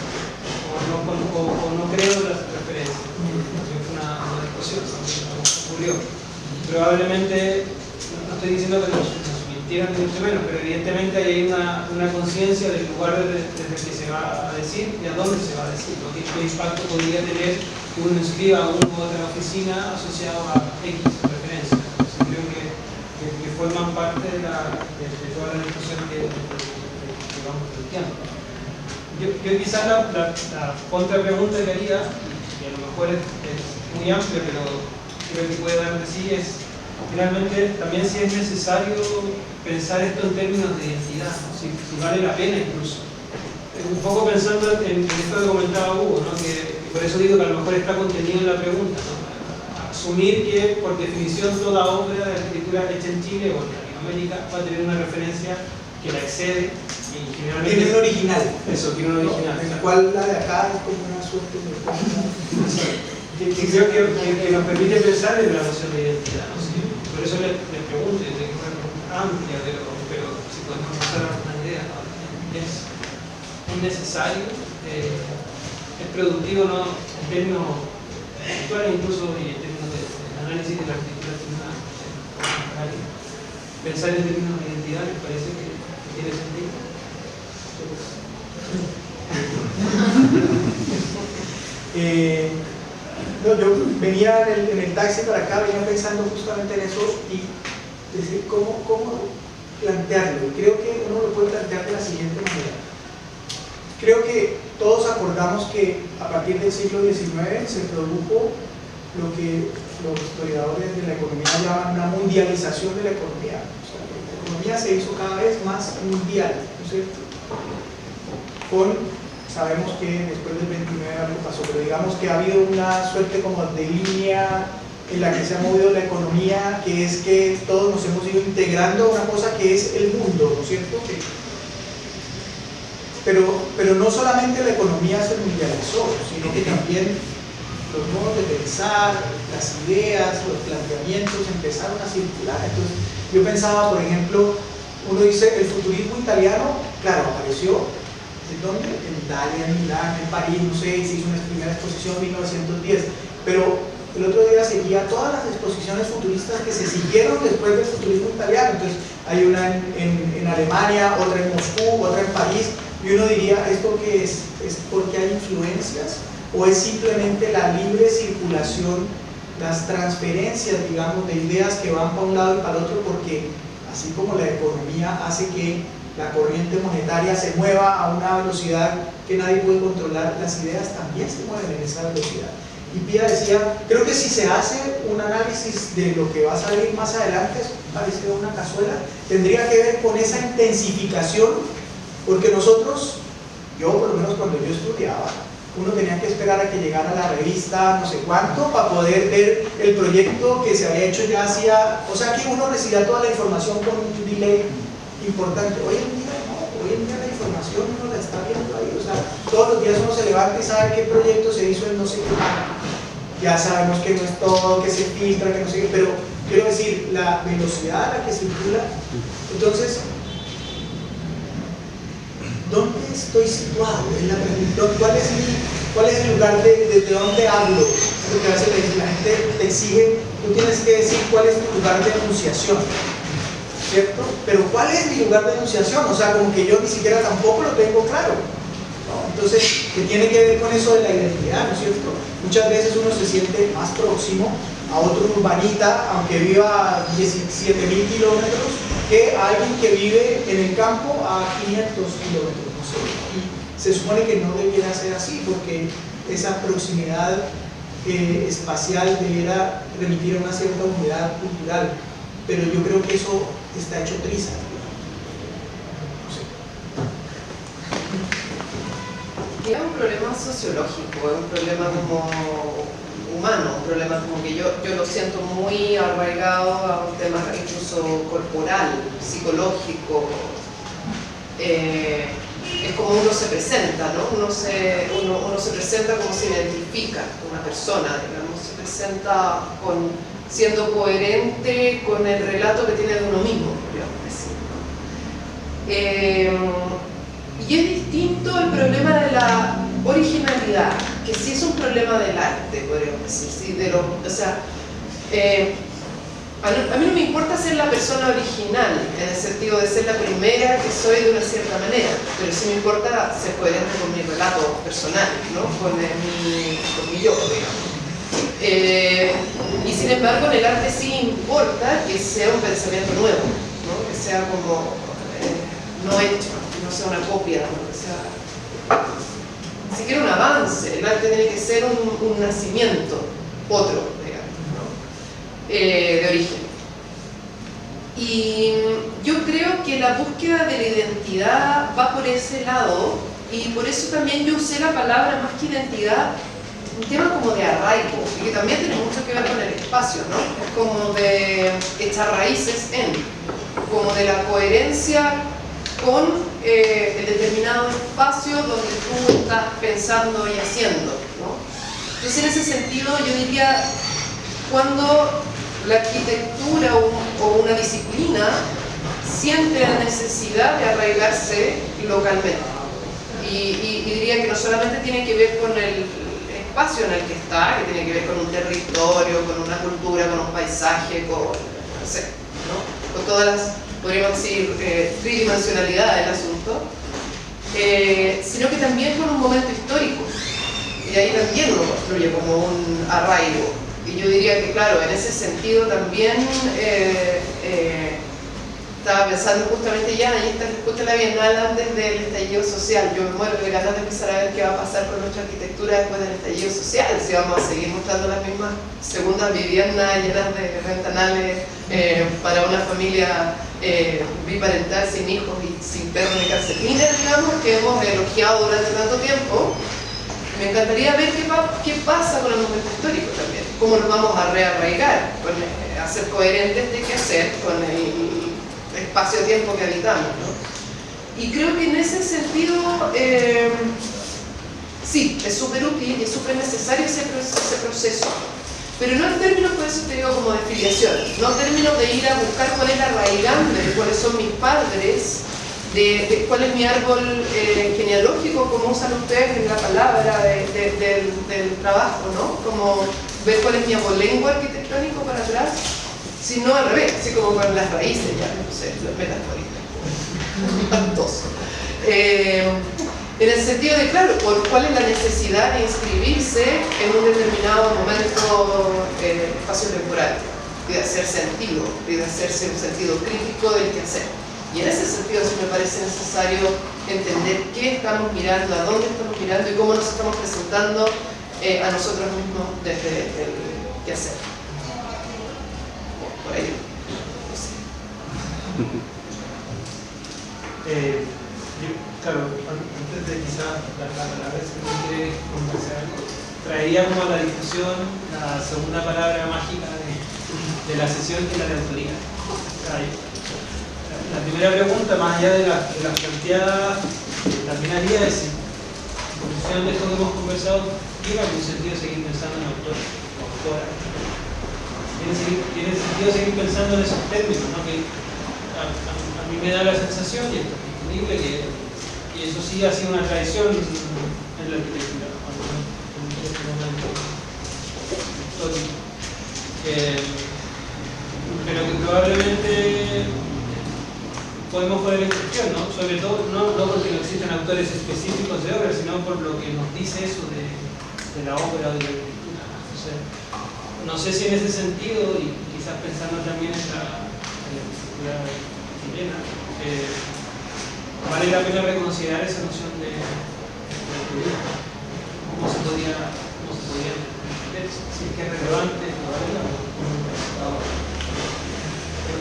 o no creo las referencias. Es una discusión que ocurrió. Probablemente, no estoy diciendo que nos mintieran ni mucho menos, pero evidentemente hay una conciencia del lugar desde el que se va a decir y a dónde se va a decir, ¿no? ¿Qué impacto podría tener que uno inscriba a una u otra oficina asociado a X referencia. Entonces creo que forman parte de toda la discusión que vamos planteando. Yo quizás la contrapregunta que haría, y a lo mejor es muy amplia, pero creo que puede dar de sí, es finalmente también si es necesario pensar esto en términos de identidad, ¿no? Si vale la pena incluso. Un poco pensando en esto que comentaba Hugo, ¿no? Que por eso digo que a lo mejor está contenido en la pregunta, ¿no? Asumir que por definición toda obra de arquitectura hecha en Chile o en Latinoamérica va a tener una referencia que la excede y generalmente... Tiene un original. Eso, tiene un original. En el cual la de acá es como una suerte de... Creo que nos permite pensar en la noción de identidad, ¿no? Sí, por eso les pregunto, es una pregunta amplia, pero si podemos pasar a una idea, ¿no? Es necesario, es productivo, ¿no? En términos actuales, incluso y en términos de análisis de la arquitectura chilena, pensar en términos de identidad, ¿les parece que tiene sentido? No, yo venía en el taxi para acá, venía pensando justamente en eso y decir cómo plantearlo. Creo que uno lo puede plantear de la siguiente manera. Creo que todos acordamos que a partir del siglo XIX se produjo lo que los historiadores de la economía llaman una mundialización de la economía. O sea, la economía se hizo cada vez más mundial, ¿no es cierto? Sabemos que después del 29 algo pasó, pero digamos que ha habido una suerte como de línea en la que se ha movido la economía, que es que todos nos hemos ido integrando a una cosa que es el mundo, ¿no es cierto? Pero no solamente la economía se mundializó, sino que también los modos de pensar, las ideas, los planteamientos empezaron a circular. Entonces, yo pensaba, por ejemplo, uno dice, el futurismo italiano, claro, apareció. ¿En dónde? En Italia, en Milán, en París, no sé, se hizo una primera exposición en 1910, pero el otro día seguía todas las exposiciones futuristas que se siguieron después del futurismo italiano. Entonces hay una en Alemania, otra en Moscú, otra en París, y uno diría, ¿esto qué es? ¿Es porque hay influencias? ¿O es simplemente la libre circulación, las transferencias, digamos, de ideas que van para un lado y para el otro? Porque así como la economía hace que la corriente monetaria se mueva a una velocidad que nadie puede controlar, las ideas también se mueven en esa velocidad. Y Pia decía, creo que si se hace un análisis de lo que va a salir más adelante, parece una cazuela, tendría que ver con esa intensificación, porque nosotros, yo por lo menos cuando yo estudiaba, uno tenía que esperar a que llegara la revista no sé cuánto para poder ver el proyecto que se había hecho ya hacía, o sea que uno recibía toda la información con un delay importante. Hoy en día no, hoy en día la información uno la está viendo ahí, o sea, todos los días uno se levanta y sabe qué proyecto se hizo en no sé qué. Ya sabemos que no es todo, que se filtra, que no sé qué, pero quiero decir, la velocidad a la que circula. Entonces, ¿dónde estoy situado? Es la pregunta. ¿Cuál es el lugar desde dónde hablo? Porque a veces la gente te exige, tú tienes que decir cuál es tu lugar de enunciación, ¿cierto? Pero ¿cuál es mi lugar de enunciación? O sea, como que yo ni siquiera tampoco lo tengo claro, ¿no? Entonces, ¿qué tiene que ver con eso de la identidad, ¿no es cierto? Muchas veces uno se siente más próximo a otro urbanita, aunque viva a 17.000 kilómetros, que a alguien que vive en el campo a 500 kilómetros, no sé. Y se supone que no debiera ser así, porque esa proximidad espacial debiera remitir a una cierta unidad cultural. Pero yo creo que eso está hecho triza. No sé. Es un problema sociológico, es un problema como humano, un problema como que yo lo siento muy arraigado a un tema incluso corporal, psicológico. Es como uno se presenta, ¿no? Uno se presenta como se identifica con una persona, digamos, se presenta siendo coherente con el relato que tiene de uno mismo, podríamos decir, ¿no? Y es distinto el problema de la originalidad, que sí es un problema del arte, podríamos decir, ¿sí? O sea, a mí no me importa ser la persona original, en el sentido de ser la primera que soy de una cierta manera, pero sí me importa ser coherente con mi relato personal, ¿no? Con mi yo, digamos. Y sin embargo, en el arte sí importa que sea un pensamiento nuevo, ¿no? Que sea como no hecho, que no sea una copia, ¿no? Que sea siquiera un avance. El arte tiene que ser un nacimiento, otro, digamos, ¿no? De origen. Y yo creo que la búsqueda de la identidad va por ese lado, y por eso también yo usé la palabra más que identidad, un tema como de arraigo, y que también tiene mucho que ver con el espacio, ¿no? Es como de echar raíces en, como de la coherencia con el determinado espacio donde tú estás pensando y haciendo, ¿no? Entonces, en ese sentido, yo diría, cuando la arquitectura o una disciplina siente la necesidad de arraigarse localmente. Y diría que no solamente tiene que ver con el espacio en el que está, que tiene que ver con un territorio, con una cultura, con un paisaje, con, no sé, ¿no? Con todas las, podríamos decir, tridimensionalidad del asunto, sino que también con un momento histórico. Y ahí también uno construye como un arraigo. Y yo diría que, claro, en ese sentido también estaba pensando justamente ya, y esta justo la Bienal antes del estallido social. Yo me muero de ganas de empezar a ver qué va a pasar con nuestra arquitectura después del estallido social, si vamos a seguir mostrando las mismas segundas viviendas llenas de ventanales para una familia biparental sin hijos y sin perros ni calcetines, digamos, que hemos elogiado durante tanto tiempo. Me encantaría ver qué pasa con el momento histórico también, cómo nos vamos a rearraigar, a ser coherentes de qué hacer con el espacio-tiempo que habitamos, ¿no? Y creo que en ese sentido, sí, es súper útil y es súper necesario ese proceso, pero no en términos, por eso te digo, como de filiación, no en términos de ir a buscar cuál es la raigante, de cuáles son mis padres, de cuál es mi árbol genealógico, como usan ustedes en la palabra del trabajo, ¿no? Como ver cuál es mi abolengo arquitectónico para atrás, sino al revés, así como con las raíces, ya no sé, las metafóricas. En el sentido de, claro, cuál es la necesidad de inscribirse en un determinado momento espacio-temporal, y de hacer sentido, y de hacerse un sentido crítico del quehacer. Y en ese sentido sí me parece necesario entender qué estamos mirando, a dónde estamos mirando y cómo nos estamos presentando a nosotros mismos desde el quehacer. Por ahí, no sé. Claro, antes de quizás dar la palabra, si no quiere conversar algo, traería como a la discusión la segunda palabra mágica de la sesión, que es la de autoría. La primera pregunta, más allá de las planteadas, también haría es, en función de esto que hemos conversado, ¿tiene algún sentido seguir pensando en autor o autora? ¿Tiene sentido seguir pensando en esos términos, ¿no? Que a mí me da la sensación, y esto es disponible, que eso sí ha sido una tradición en la arquitectura, en este momento histórico. Pero que probablemente podemos poner en cuestión, ¿no? Sobre todo, no porque no existen autores específicos de obra, sino por lo que nos dice eso de la ópera o de la arquitectura. Entonces, no sé si en ese sentido, y quizás pensando también en la arquitectura chilena, vale la pena reconsiderar esa noción de autoría. ¿Cómo se podría entender? Si es que es relevante todavía.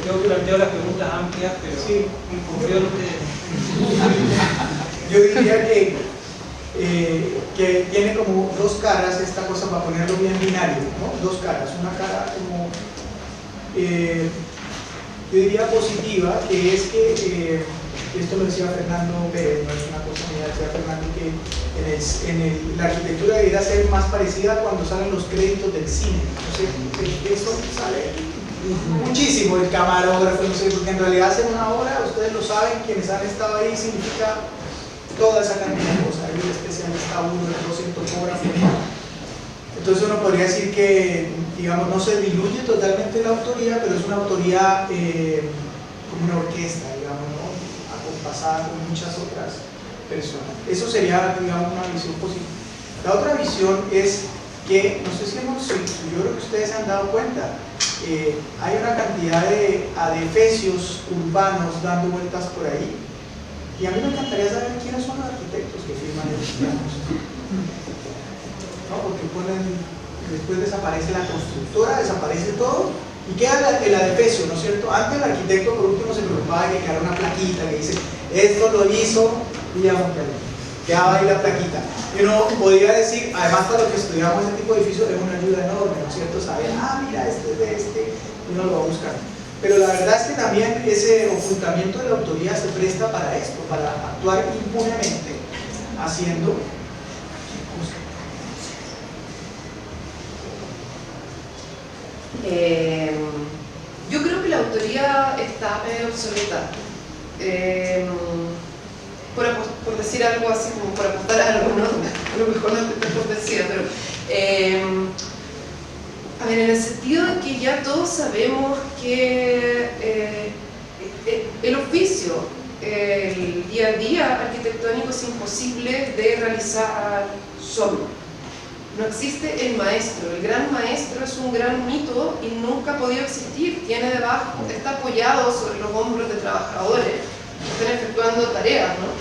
Creo que planteo las preguntas amplias, pero sí, confío en ustedes. Yo diría que tiene como dos caras esta cosa, para ponerlo bien binario, ¿no? Dos caras. Una cara como, yo diría positiva, que es que, esto lo decía Fernando Pérez, no es una cosa mía, decía Fernando que la arquitectura debería ser más parecida cuando salen los créditos del cine. No sé, eso sale muchísimo, el camarógrafo, no sé, porque en realidad hacer una obra, ustedes lo saben, quienes han estado ahí, significa toda esa cantidad de cosas. Hay un especialista 1, el 2 en topógrafo. Entonces uno podría decir que, digamos, no se diluye totalmente la autoría, pero es una autoría como una orquesta, digamos, ¿no? Acompasada con muchas otras personas. Eso sería, digamos, una visión positiva. La otra visión es que no sé si yo creo que ustedes se han dado cuenta, hay una cantidad de adefesios urbanos dando vueltas por ahí, y a mí me encantaría saber quiénes son los arquitectos que firman esos planos, ¿no? Porque después desaparece la constructora, desaparece todo, y queda el adefesio, ¿no es cierto? Antes el arquitecto por último se preocupaba de que quedara una plaquita que dice, esto lo hizo William Montaner. Quedaba ahí la plaquita. Y uno podría decir, además para los que estudiamos este tipo de edificios es una ayuda enorme, ¿no es cierto? Saber, mira, este es de este, y uno lo va a buscar. Pero la verdad es que también ese ocultamiento de la autoría se presta para esto, para actuar impunemente, haciendo yo creo que la autoría está medio obsoleta. Por decir algo así, como por apostar a algo, ¿no? A lo mejor no es por decir, pero a ver, en el sentido de que ya todos sabemos que el oficio, el día a día arquitectónico es imposible de realizar solo. No existe el maestro. El gran maestro es un gran mito y nunca ha podido existir. Tiene debajo, está apoyado sobre los hombros de trabajadores que están efectuando tareas, ¿no?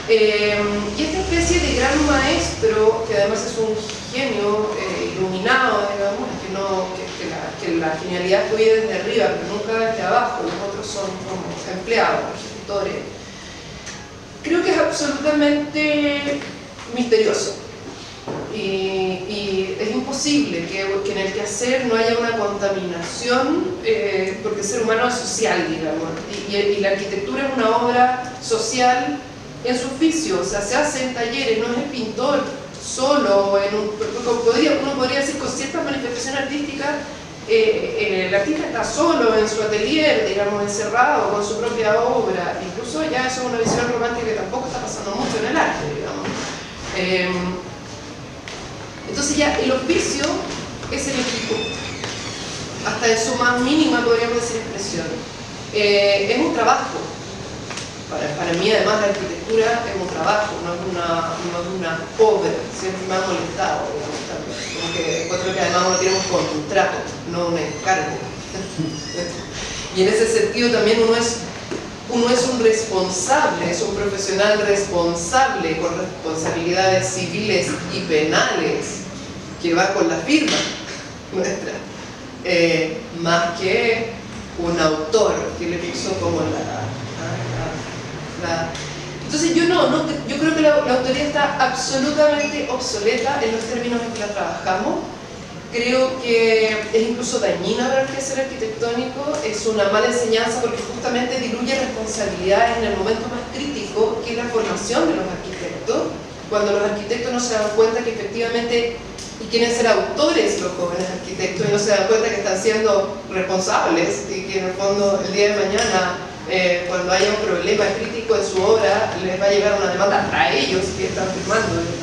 Y esta especie de gran maestro, que además es un genio iluminado, digamos, que la genialidad fluye desde arriba, pero nunca desde abajo, los otros son como empleados, ejecutores, creo que es absolutamente misterioso. Y es imposible que en el quehacer no haya una contaminación, porque el ser humano es social, digamos, y la arquitectura es una obra social en su oficio, o sea, se hace en talleres, no es el pintor solo, uno podría decir con ciertas manifestaciones artísticas, el artista está solo en su atelier, digamos, encerrado con su propia obra, incluso ya eso es una visión romántica que tampoco está pasando mucho en el arte, digamos. Entonces ya el oficio es el equipo, hasta en su más mínima podríamos decir expresión. Es un trabajo. Para mí además la arquitectura es un trabajo, no es una obra, siempre me ha molestado, digamos, también. Como que encuentro que además uno tiene un contrato, no un encargo. Y en ese sentido también uno es un responsable, es un profesional responsable con responsabilidades civiles y penales que va con la firma nuestra, más que un autor que le puso como Entonces yo creo que la autoría está absolutamente obsoleta en los términos en que la trabajamos. Creo que es incluso dañina para el quehacer arquitectónico, es una mala enseñanza porque justamente diluye responsabilidades en el momento más crítico, que es la formación de los arquitectos, cuando los arquitectos no se dan cuenta que efectivamente, y quieren ser autores los jóvenes arquitectos, y no se dan cuenta que están siendo responsables, y que en el fondo el día de mañana, cuando haya un problema crítico en su obra, les va a llegar una demanda a ellos que están firmando, ¿no?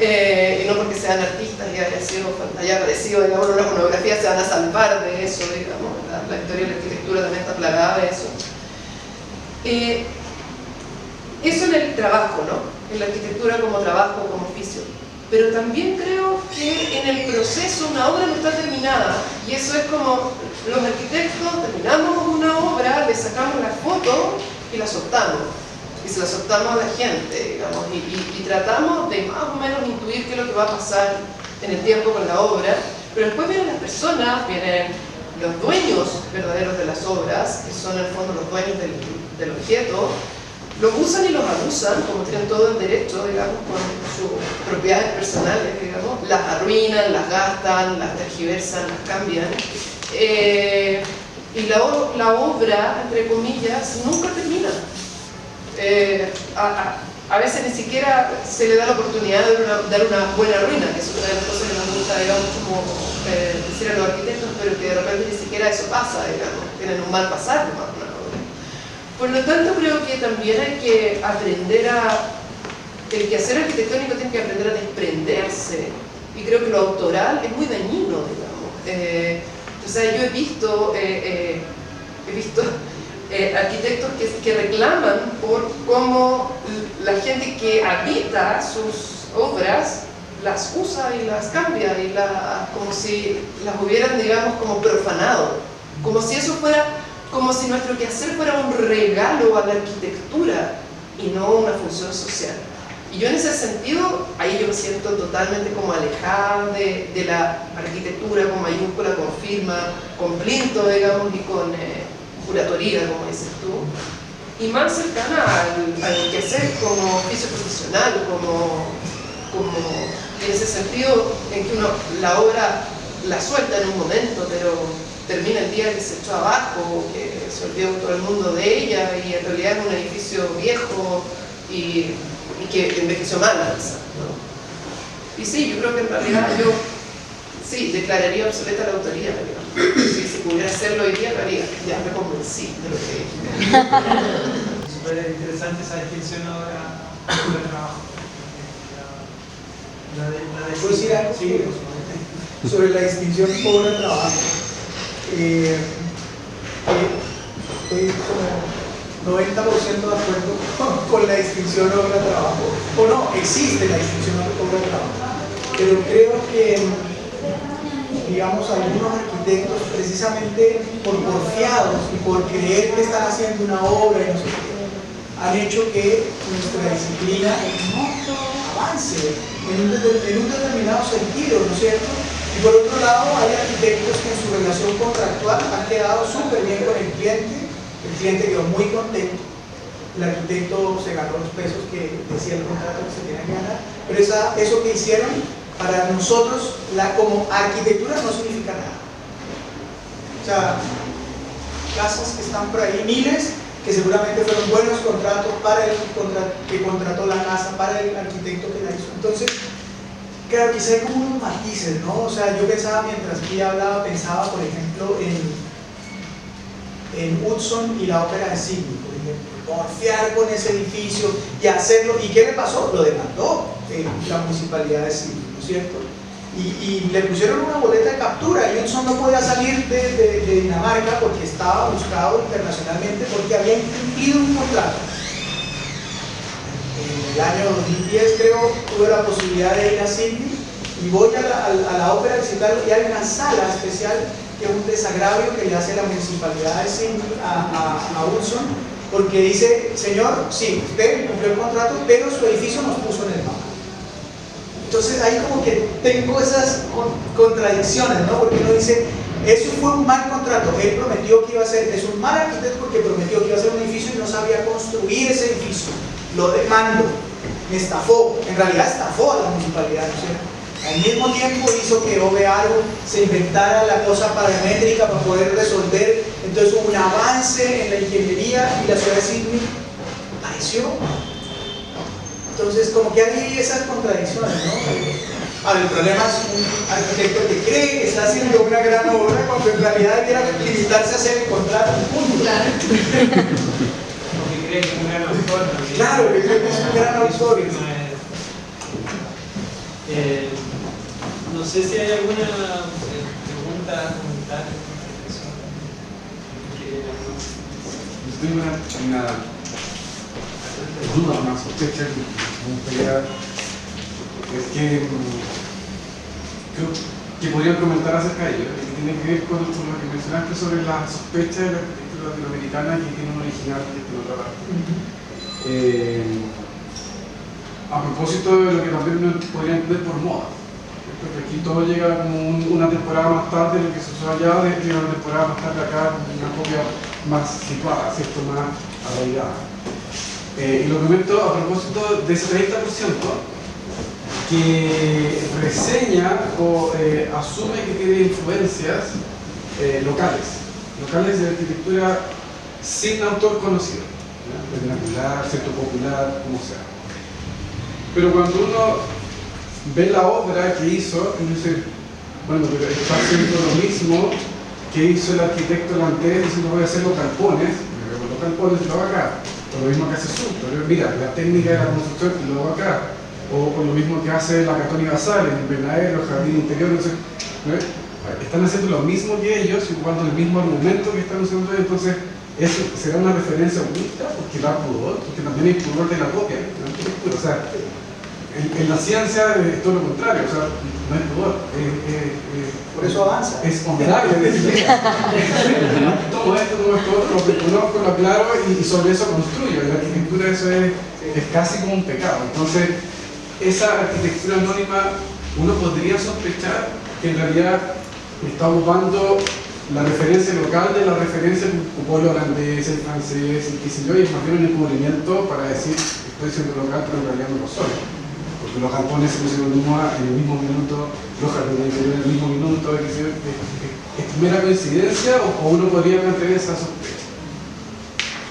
Y no porque sean artistas y haya aparecido digamos, en una monografía, se van a salvar de eso, digamos, la historia de la arquitectura también está plagada de eso. Eso en el trabajo, ¿no? En la arquitectura como trabajo, como oficio. Pero también creo que en el proceso una obra no está terminada, y eso es como los arquitectos terminamos una obra, le sacamos la foto y la soltamos. Y se la soltamos a la gente, digamos, y tratamos de más o menos intuir qué es lo que va a pasar en el tiempo con la obra, pero después vienen las personas, vienen los dueños verdaderos de las obras, que son en el fondo los dueños del objeto, los usan y los abusan, como tienen todo el derecho, digamos, con sus propiedades personales, digamos, las arruinan, las gastan, las tergiversan, las cambian, y la obra, entre comillas, nunca termina. A veces ni siquiera se le da la oportunidad de dar una buena ruina, que es una de las cosas que nos gusta, digamos, como decir a los arquitectos, pero que de repente ni siquiera eso pasa, digamos, tienen un mal pasar de una obra. Por lo tanto, creo que también hay que aprender el quehacer arquitectónico tiene que aprender a desprenderse, y creo que lo autoral es muy dañino, digamos. O sea, yo he visto arquitectos que reclaman por cómo la gente que habita sus obras las usa y las cambia, y como si las hubieran, digamos, como profanado, como si eso fuera, como si nuestro quehacer fuera un regalo a la arquitectura y no una función social. Y yo en ese sentido, ahí yo me siento totalmente como alejada de la arquitectura con mayúscula, con firma, con plinto, digamos, y con curatoría, como dices tú, y más cercana al quehacer como oficio profesional, como en ese sentido en que uno la obra la suelta en un momento, pero termina el día que se echó abajo, que se olvidó todo el mundo de ella, y en realidad es un edificio viejo y que envejeció mal, ¿no? Y sí, yo creo que en realidad yo sí declararía obsoleta la autoría, si se pudiera hacerlo hoy día, lo haría. Ya me convencí de lo que dije. Súper interesante esa distinción ahora del trabajo. ¿Puedo decir algo? Sí, sobre la distinción obra-trabajo. Estoy como 90% de acuerdo con la distinción obra-trabajo. O no, existe la distinción obra-trabajo. Pero creo que, digamos, algunos arquitectos, precisamente por porfiados y por creer que están haciendo una obra y no sé qué, han hecho que nuestra disciplina avance en un determinado sentido, ¿no es cierto? Y por otro lado, hay arquitectos que en su relación contractual han quedado súper bien con el cliente quedó muy contento, el arquitecto se ganó los pesos que decía el contrato que se tenía que ganar, pero eso que hicieron, para nosotros, como arquitectura no significa nada. O sea, casas que están por ahí, miles, que seguramente fueron buenos contratos para el que contrató la casa, para el arquitecto que la hizo. Entonces, claro, quizá hay como unos matices, ¿no? O sea, yo pensaba, mientras ella hablaba, pensaba, por ejemplo, en Hudson y la ópera de Sydney, por ejemplo, confiar con ese edificio y hacerlo. ¿Y qué le pasó? Lo demandó la municipalidad de Sydney, ¿no es cierto? Y le pusieron una boleta de captura y Hudson no podía salir de Dinamarca porque estaba buscado internacionalmente porque había incumplido un contrato. En el año 2010 creo tuve la posibilidad de ir a Sydney y voy a la ópera a visitarlo y hay una sala especial que es un desagravio que le hace la municipalidad de Sydney a Hudson porque dice, señor, sí, usted cumplió el contrato pero su edificio nos puso en el mapa. Entonces ahí como que tengo esas contradicciones, ¿no? Porque uno dice, eso fue un mal contrato, él prometió que iba a ser, es un mal arquitecto porque prometió que iba a ser un edificio y no sabía construir ese edificio, lo demando, me estafó, en realidad estafó a la municipalidad, ¿no es cierto? Al mismo tiempo hizo que Ovearo se inventara la cosa paramétrica para poder resolver, entonces hubo un avance en la ingeniería y la ciudad de Sydney apareció. Entonces, como que hay esas contradicciones, ¿no? Ahora, el problema es un arquitecto que cree que está haciendo una gran obra cuando en realidad debiera limitarse a hacer el contrato. Claro. Porque cree que es un gran autor también. Claro, que cree que es un gran autor. No sé si hay alguna pregunta, comentario. Yo tengo una duda, una sospecha que me gustaría, es que podrían comentar acerca de ello, que tiene que ver con lo que mencionaste sobre la sospecha de la arquitectura latinoamericana que tiene un original en otra parte. A propósito de lo que también uno podría entender por moda, porque aquí todo llega como una temporada más tarde, lo que se usó allá, llega una temporada más tarde acá, una copia más situada, ¿cierto? Más arraigada. Y lo comento a propósito de ese 30% que reseña o asume que tiene influencias locales de arquitectura sin autor conocido, vernacular, centro popular, como sea. Pero cuando uno ve la obra que hizo, uno dice, bueno, pero está haciendo lo mismo que hizo el arquitecto holandés diciendo voy a hacer los galpones, los galpones y lo hago acá. O lo mismo que hace Sulto, mira, la técnica de la construcción y lo hago acá. O lo mismo que hace la Catónica Basal, el invernadero, el jardín interior, no sé, ¿no? Están haciendo lo mismo que ellos y ocupando el mismo argumento que están usando ellos. Entonces, ¿eso será una referencia única? Porque da pudor, porque también hay pudor de la copia, ¿no? O sea, En la ciencia es todo lo contrario, o sea, no es pudor, Por eso avanza. es honorario. Todo esto, lo reconozco, lo aclaro y sobre eso construyo. En la arquitectura eso es casi como un pecado. Entonces, esa arquitectura anónima, uno podría sospechar que en realidad está ocupando la referencia local de la referencia del pueblo holandés, el francés, y qué sé yo, y es más bien un encubrimiento para decir estoy siendo local, pero en realidad no lo soy. Porque los japoneses pusieron Numa en el mismo minuto, los japoneses en el mismo minuto, ¿es mera coincidencia o uno podría mantener esa sospecha?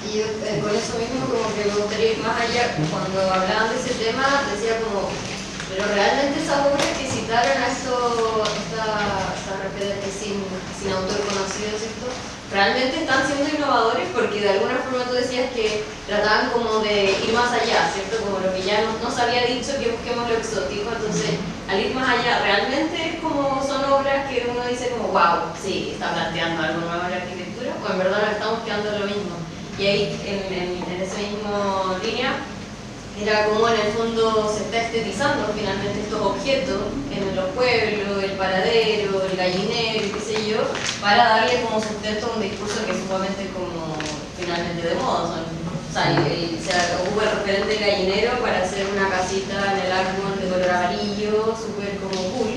Y yo, con eso mismo como que me gustaría ir más allá. Cuando hablaban de ese tema decía como, pero realmente esas obras que citaron a esta referentes sin autor conocido, ¿cierto? Realmente están siendo innovadores porque de alguna forma tú decías que trataban como de ir más allá, ¿cierto? Como lo que ya no se había dicho, que busquemos lo exótico. Entonces, al ir más allá, realmente como son obras que uno dice como, wow, sí, está planteando algo nuevo en la arquitectura, o en verdad nos estamos quedando lo mismo. Y ahí, en esa misma línea, era como en el fondo se está estetizando finalmente estos objetos en los pueblos, el paradero, el gallinero, qué sé yo, para darle como sustento a un discurso que es sumamente como finalmente de moda. O sea, se ocupa el referente del gallinero para hacer una casita en el árbol de color amarillo, súper como cool.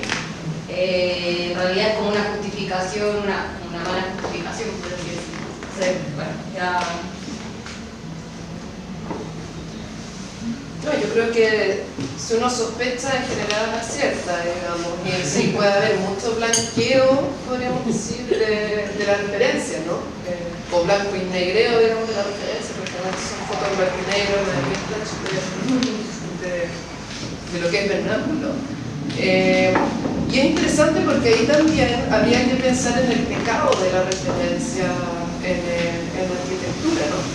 En realidad es como una justificación, una mala justificación, por así decirlo. O sea, bueno, ya... No, yo creo que si uno sospecha en general acierta, digamos, y sí puede haber mucho blanqueo, podríamos decir, de la referencia, ¿no? O blanco y negreo, digamos, de la referencia, porque realmente son fotos en blanco y negro, de lo que es vernáculo. Y es interesante porque ahí también había que pensar en el pecado de la referencia en la arquitectura, ¿no?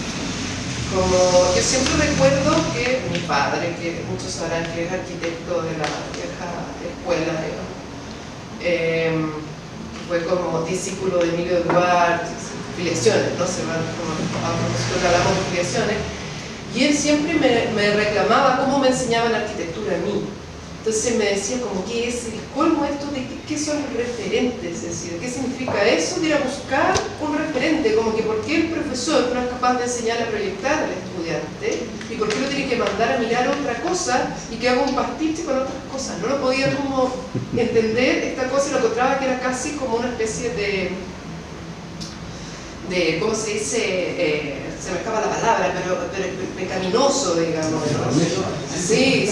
Como yo siempre recuerdo que mi padre, que muchos sabrán que es arquitecto de la vieja escuela, digamos, fue como discípulo de Emilio Duarte, filiaciones, ¿no? Se van como a nosotros hablamos de filiaciones, y él siempre me reclamaba cómo me enseñaban arquitectura a mí. Entonces me decía como, ¿qué es el colmo esto de qué son referentes? Es decir, ¿qué significa eso de ir a buscar un referente? Como que ¿por qué el profesor no es capaz de enseñar a proyectar al estudiante? ¿Y por qué lo tiene que mandar a mirar otra cosa y que haga un pastiche con otras cosas? No lo podía como entender esta cosa y lo encontraba que era casi como una especie de ¿cómo se dice? Se me escapa la palabra, pero pecaminoso, digamos, ¿no? Sí,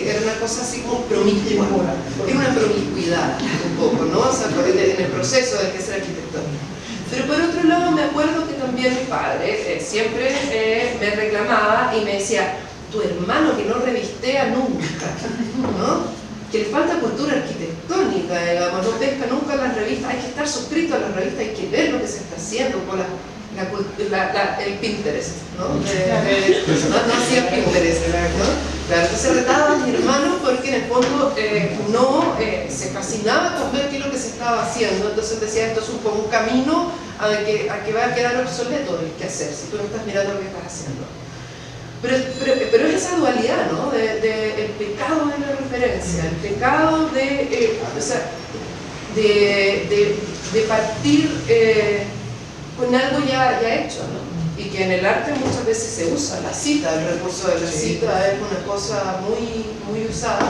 era una cosa así como promiscua, era una promiscuidad un poco, ¿no? O sea, en el proceso del que es el arquitecto. Pero por otro lado me acuerdo que también mi padre siempre me reclamaba y me decía, tu hermano que no revistea nunca, ¿no? Que le falta cultura arquitectónica, digamos, no pesca nunca las revistas, hay que estar suscrito a las revistas, hay que ver lo que se está haciendo con el Pinterest, ¿no? No hacía Pinterest, ¿no? Claro, entonces retaba a mi hermano porque en el fondo se fascinaba con ver qué es lo que se estaba haciendo, entonces decía, esto es un camino a que va a quedar obsoleto el que hacer, si tú no estás mirando lo que estás haciendo. Pero es esa dualidad, ¿no? El pecado de la referencia, el pecado de partir con algo ya hecho, ¿no? Y que en el arte muchas veces se usa la cita, el recurso de la cita es una cosa muy, muy usada.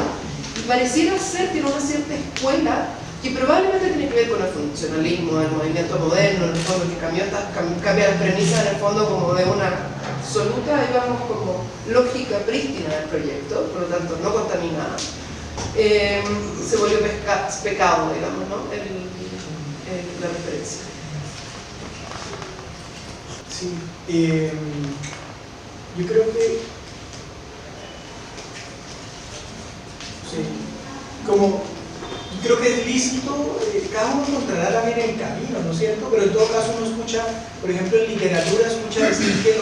Y pareciera ser que en una cierta escuela que probablemente tiene que ver con el funcionalismo, el movimiento moderno, en el fondo, que cambia las premisas en el fondo como de una absoluta, digamos, como lógica prístina del proyecto, por lo tanto no contaminada, se volvió pecado, digamos, ¿no? La referencia. Sí, yo creo que creo que es lícito, cada uno encontrará también el camino, ¿no es cierto? Pero en todo caso uno escucha, por ejemplo en literatura escucha decir que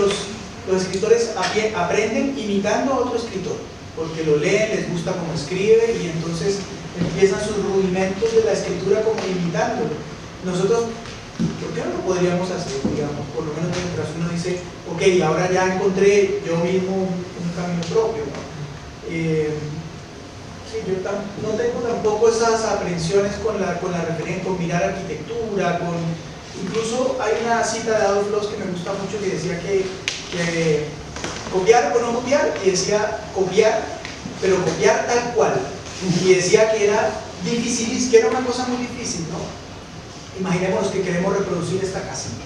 los escritores aprenden imitando a otro escritor, porque lo leen, les gusta cómo escribe y entonces empiezan sus rudimentos de la escritura como imitándolo. Nosotros, ¿por qué no lo podríamos hacer, digamos? Por lo menos mientras uno dice, ok, ahora ya encontré yo mismo un camino propio, ¿no? Sí, yo no tengo tampoco esas aprensiones con la referencia, con mirar arquitectura, incluso hay una cita de Adolf Loos que me gusta mucho que decía que copiar o no copiar, y decía copiar, pero copiar tal cual, y decía que era difícil, que era una cosa muy difícil, ¿no? Imaginémonos que queremos reproducir esta casita,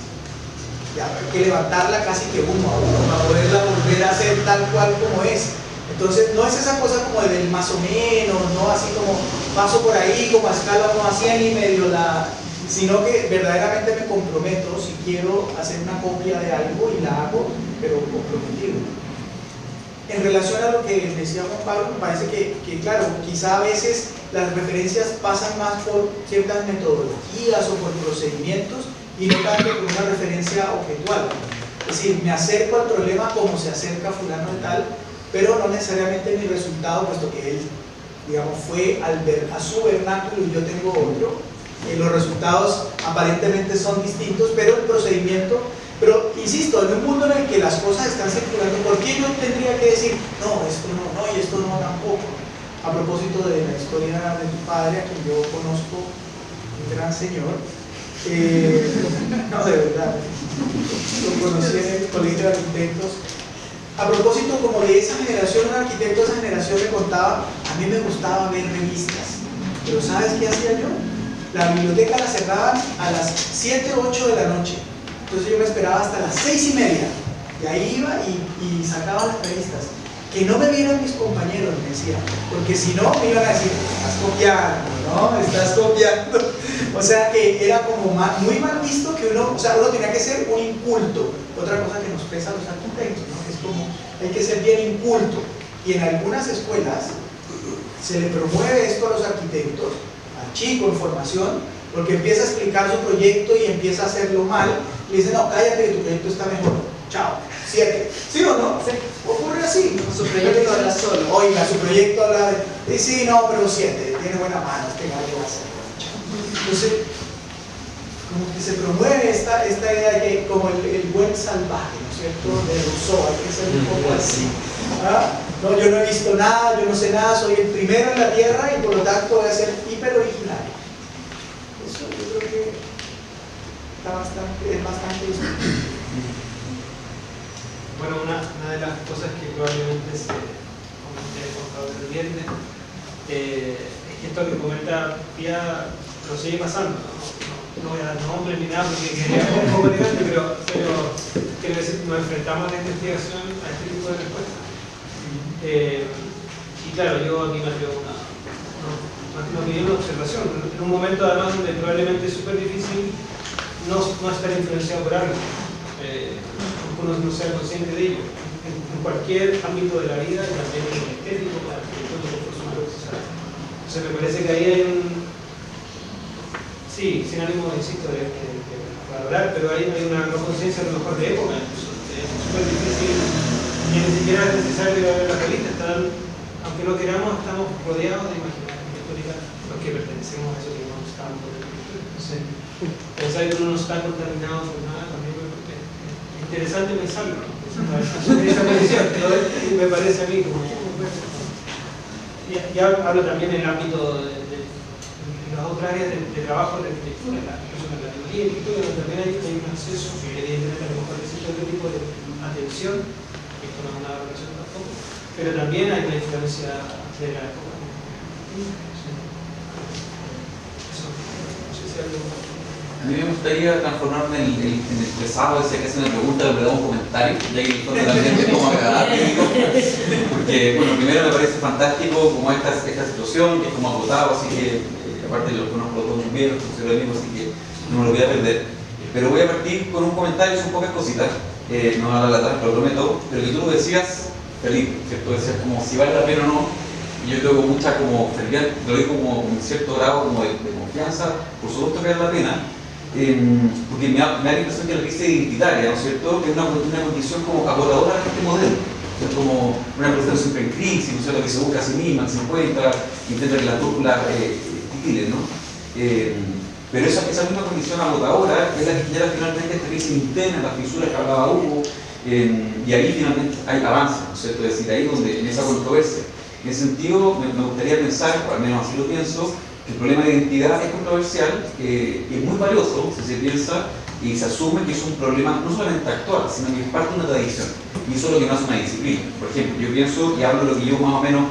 ya hay que levantarla casi que uno a uno para poderla volver a hacer tal cual como es. Entonces no es esa cosa como del más o menos, no así como paso por ahí como a escala 1 a 100 y medio sino que verdaderamente me comprometo si quiero hacer una copia de algo y la hago, pero comprometido. En relación a lo que decía Juan Pablo, me parece que claro, quizá a veces las referencias pasan más por ciertas metodologías o por procedimientos y no tanto por una referencia objetual. Es decir, me acerco al problema como se acerca fulano de tal, pero no necesariamente mi resultado, puesto que él, digamos, fue a su vernáculo y yo tengo otro. Los resultados aparentemente son distintos, pero el procedimiento, pero insisto, en un mundo en el que las cosas están circulando, ¿por qué yo tendría que decir, no, esto no, y esto no tampoco? A propósito de la historia de tu padre, a quien yo conozco, un gran señor, no, de verdad, lo conocí en el colegio de arquitectos. A propósito como de esa generación, un arquitecto de esa generación me contaba, a mí me gustaba ver revistas, pero ¿sabes qué hacía yo? La biblioteca la cerraban a las 7 o 8 de la noche, entonces yo me esperaba hasta las 6:30, y ahí iba y sacaba las revistas. Que no me vieran mis compañeros, me decía, porque si no me iban a decir, estás copiando, ¿no? Estás copiando. O sea que era como muy mal visto que uno, o sea, uno tenía que ser un inculto. Otra cosa que nos pesa a los arquitectos, ¿no? Es como, hay que ser bien inculto. Y en algunas escuelas se le promueve esto a los arquitectos, al chico en formación, porque empieza a explicar su proyecto y empieza a hacerlo mal, y le dicen, no, cállate que tu proyecto está mejor, chao, 7. ¿Sí o no? Sí. Ocurre así. Su proyecto habla solo. Oiga, su proyecto habla de, sí, no, pero 7, tiene buena mano, este gallo va a ser. Entonces, como que se promueve esta idea de que, como el buen salvaje, ¿no es cierto?, de Rousseau, hay que ser un poco así. ¿Ah? No, yo no he visto nada, yo no sé nada, soy el primero en la tierra y por lo tanto voy a ser hiper originario. Eso yo creo que es bastante discutible. Bueno, una de las cosas que probablemente se comente Juan Pablo el viernes es que esto que comenta Pía lo sigue pasando. No voy a dar nombres ni nada porque quería ser un poco elegante, pero quiero decir, nos enfrentamos en la investigación a este tipo de respuestas. Y claro, yo aquí me atrevo una opinión, una observación. En un momento además donde probablemente es súper difícil no estar influenciado por algo. Uno no sea consciente de ello en cualquier ámbito de la vida, y también en el estético, en la arquitectura, por supuesto. O sea, me parece que ahí hay sí, sin ánimo, insisto, de valorar, pero hay una no conciencia a lo mejor de época, incluso. Es súper difícil, y ni siquiera es necesario ver las revistas, aunque no queramos, estamos rodeados de imágenes arquitectónicas los que pertenecemos a eso que no estamos por el arquitectura. Entonces, pensar que uno no está contaminado por nada, también interesante pensarlo, ¿no? Esa posición, me parece a mí como... Ya hablo también en el ámbito de las otras áreas de trabajo de arquitectura, la teoría de arquitectura, donde también hay un acceso que evidentemente a lo mejor necesita otro tipo de atención, esto no es una relación tampoco, pero también hay una influencia de la época. Eso, no sé si algo... A mí me gustaría transformarme en el pesado ese que hace una pregunta, le damos un comentario, ya que el fondo también es como académico, porque, bueno, primero me parece fantástico como esta situación, que es como agotado, así que, aparte los conozco todos muy bien, los considero amigos, así que no me lo voy a perder. Pero voy a partir con un comentario, son pocas cositas, no a la lata, lo prometo, pero que tú lo decías, Felipe, ¿cierto? Decías como si vale la pena o no, y yo tengo mucha como ferviente, lo digo como un cierto grado como de confianza, por supuesto que vale la pena. Porque me da la impresión que la crisis identitaria, ¿no es cierto?, que es una condición como agotadora de este modelo. Es como una persona siempre en crisis, ¿no es cierto?, que se busca a sí misma, que se encuentra, intenta que la brújula titile, ¿no? Pero esa misma condición agotadora es la que genera finalmente esta crisis interna, las fisuras que hablaba Hugo, y ahí finalmente hay avance, ¿no es cierto?, es decir, ahí donde en esa controversia. En ese sentido, me gustaría pensar, o al menos así lo pienso, que el problema de identidad es controversial, es muy valioso si se piensa y se asume que es un problema no solamente actual, sino que es parte de una tradición. Y eso es lo que no hace una disciplina. Por ejemplo, yo pienso y hablo de lo que yo más o menos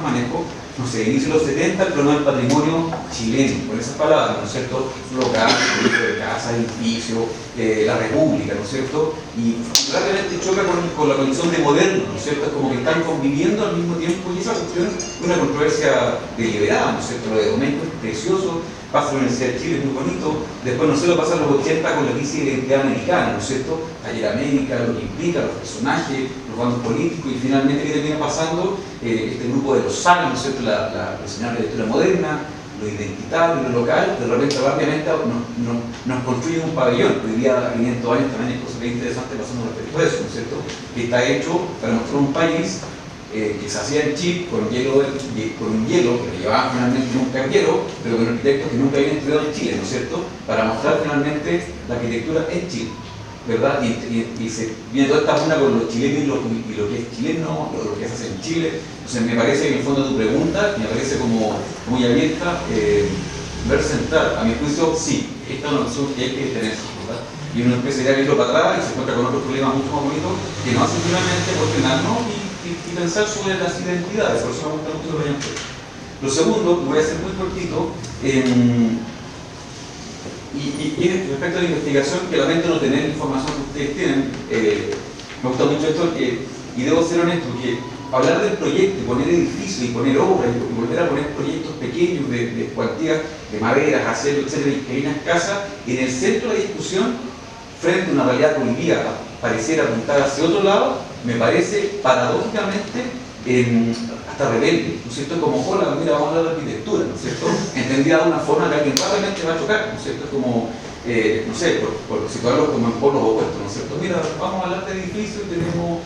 manejo, no sé, inicio de los 70, el problema del patrimonio chileno, con esas palabras, ¿no es cierto? Local, proyecto de casa, edificio, la república, ¿no es cierto? Y rápidamente choca con la condición de moderno, ¿no es cierto? Es como que están conviviendo al mismo tiempo y esa cuestión es una controversia deliberada, ¿no es cierto? Lo de Domenico es precioso, pasa en la Universidad de Chile, es muy bonito, después no sé, lo pasa en los 80 con la crisis de identidad americana, ¿no es cierto? Taller América, lo que implica, los personajes, los bandos políticos y finalmente ¿qué termina pasando? Este grupo de los SAL, ¿no es cierto? La señora de lectura moderna, lo identitario, lo local, de repente rápidamente nos construyen un pabellón. Hoy día, 500 años, también hay cosas bien interesantes pasando respecto a eso, ¿no es cierto? Que está hecho para mostrar un país que se hacía en chip con un hielo que le llevaban finalmente un carguero, pero con arquitectos que nunca habían estudiado en Chile, ¿no es cierto? Para mostrar finalmente la arquitectura en Chile, ¿verdad? Y se viene toda esta una con los chilenos y lo que es chileno, lo que se hace en Chile. Entonces me parece que en el fondo de tu pregunta, me parece como muy abierta, ver central. A mi juicio, sí, esta es una opción que hay que tener, ¿verdad? Y uno empieza a irlo para atrás y se encuentra con otros problemas mucho más bonitos que nos hacen finalmente cuestionarnos y pensar sobre las identidades. Por eso me gusta mucho lo que hayan. Lo segundo, voy a ser muy cortito, y respecto a la investigación, que lamento no tener la información que ustedes tienen, me gusta mucho esto, y debo ser honesto, que hablar del proyecto, y poner edificios, y poner obras, y volver a poner proyectos pequeños de cuantías de maderas, acero, etcétera, y pequeñas casas, en el centro de la discusión, frente a una realidad que hoy día pareciera apuntar hacia otro lado, me parece paradójicamente hasta rebelde, ¿no es cierto? Como, hola, mira, vamos a hablar de arquitectura, ¿no es cierto? Entendida de una forma que alguien rápidamente va a chocar, ¿no es cierto? Es como, no sé, por situarlo como en polos opuestos, ¿no es cierto? Mira, vamos a hablar de edificios y tenemos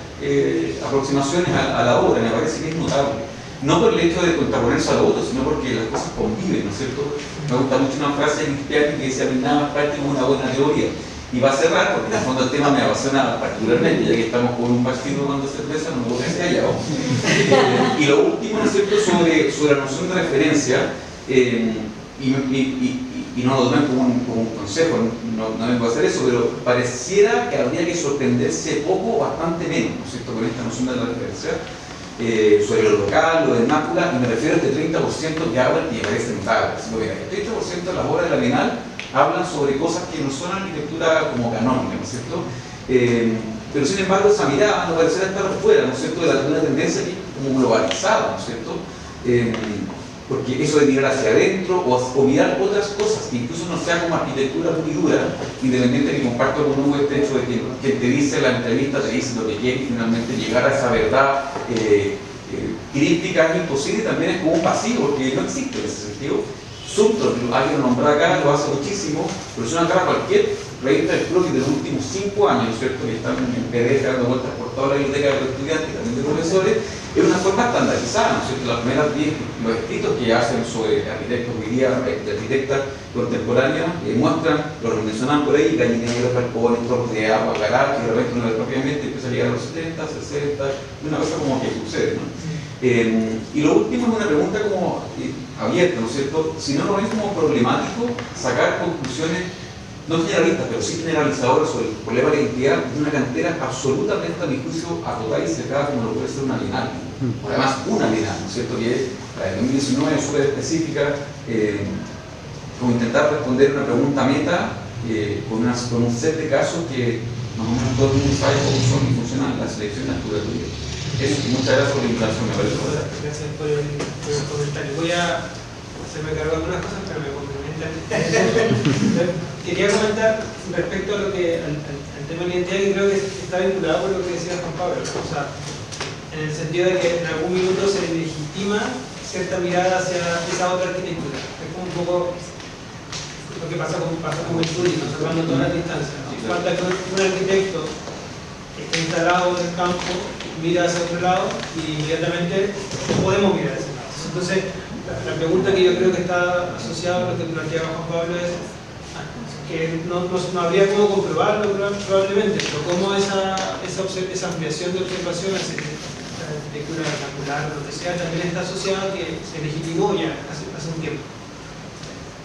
aproximaciones a la obra, me parece que es notable. No por el hecho de contraponerse a lo otro, sino porque las cosas conviven, ¿no es cierto? Me gusta mucho una frase de Cristiani que dice, a mí nada más parte como una buena teoría. Y va a cerrar, porque en el fondo el tema me apasiona particularmente, ya que estamos con un partido tomando cerveza, no me gusta que sea allá. Y lo último, ¿no es cierto?, sobre la noción de referencia, y no lo tomen como un consejo, no vengo a hacer eso, pero pareciera que habría que sorprenderse poco o bastante menos, ¿no es cierto?, con esta noción de la referencia, sobre lo local, lo vernácula, y me refiero a este 30% que hablan y me parece notable. El 30% de las obras de la Bienal hablan sobre cosas que no son arquitectura como canónica, ¿no es cierto? Pero sin embargo esa mirada no pareciera estar fuera, ¿no es cierto?, de una tendencia que es como globalizada, ¿no es cierto? Porque eso de mirar hacia adentro o mirar otras cosas, que incluso no sea como arquitectura pura y dura, independiente de que comparto con Hugo este hecho de que quien te dice la entrevista te dice lo que quiere y finalmente llegar a esa verdad crítica es imposible y también es como un pasivo, porque no existe en ese sentido. Sumter, alguien lo nombró acá, lo hace muchísimo, pero si uno agarra cualquier revista del club de los últimos 5 años, ¿cierto?, que están en PDF dando vueltas por toda la biblioteca de los estudiantes y también de profesores, es una forma estandarizada, ¿no es cierto? Las primeras 10, los escritos que hacen sobre arquitectos hoy día, de arquitectas contemporáneas, muestran, lo mencionan por ahí, gallineros, balcones, torres de agua, garaje, y de repente uno ve propiamente empieza a llegar a los 70, 60, una cosa como que sucede, ¿no? Y lo último es una pregunta como abierta, ¿no es cierto? Si no lo ven como problemático sacar conclusiones no generalistas, pero sí generalizadoras sobre el problema de la identidad de una cantera absolutamente, a mi juicio, acotada y cerrada como lo puede ser una Bienal. Por además, una Bienal, ¿no es cierto? Que es la de 2019, súper específica, como intentar responder una pregunta meta con un set de casos que más o menos todo el mundo sabe cómo son y funcionan las selecciones naturales. Eso, y muchas gracias por la invitación, me parece. Gracias por el comentario. Se me cargó algunas cosas, pero me complementan. Quería comentar respecto a lo que, al tema de la identidad, que creo que está vinculado con lo que decía Juan Pablo. O sea, en el sentido de que en algún minuto se legitima cierta mirada hacia esa otra arquitectura. Es como un poco lo que pasa con el turismo, salvando todas las distancias. Falta que un arquitecto que esté instalado en el campo mira hacia otro lado y inmediatamente no podemos mirar hacia ese lado. Entonces, la pregunta que yo creo que está asociada a lo que planteaba Juan Pablo es que no habría cómo comprobarlo probablemente, pero cómo esa ampliación de observación arquitectura vernacular o lo que sea, también está asociado a que se legitimó ya hace un tiempo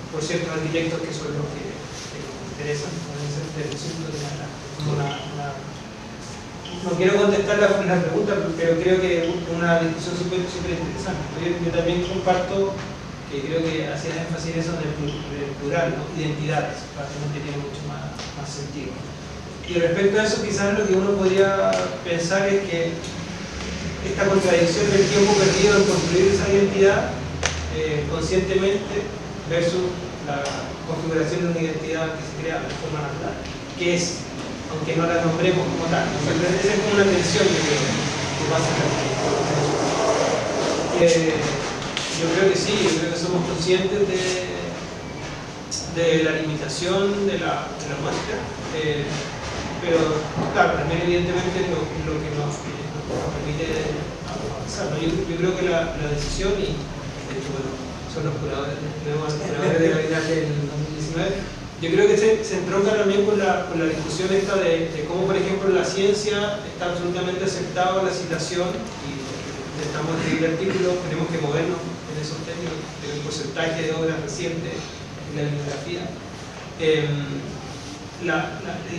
por ciertos arquitectos que son los que nos interesan, desde el centro de no quiero contestar la pregunta, pero creo que es una discusión súper interesante. Yo también comparto que creo que hacía énfasis en eso del plural, ¿no? Identidades, prácticamente tiene mucho más sentido. Y respecto a eso, quizás lo que uno podría pensar es que esta contradicción del tiempo perdido en construir esa identidad conscientemente versus la configuración de una identidad que se crea de forma natural, que es, aunque no la nombremos como tal, esa es como una tensión que pasa en la yo creo que sí, yo creo que somos conscientes de la limitación de la muestra, pero claro, también evidentemente lo que nos permite avanzar, ¿no? Yo creo que la decisión, y de hecho bueno, son los curadores de la Bienal del 2019, yo creo que se entronca también con la discusión esta de cómo, por ejemplo, la ciencia está absolutamente aceptada la citación, y estamos escribiendo artículos, tenemos que movernos en esos términos, en el porcentaje de obras recientes en la bibliografía. El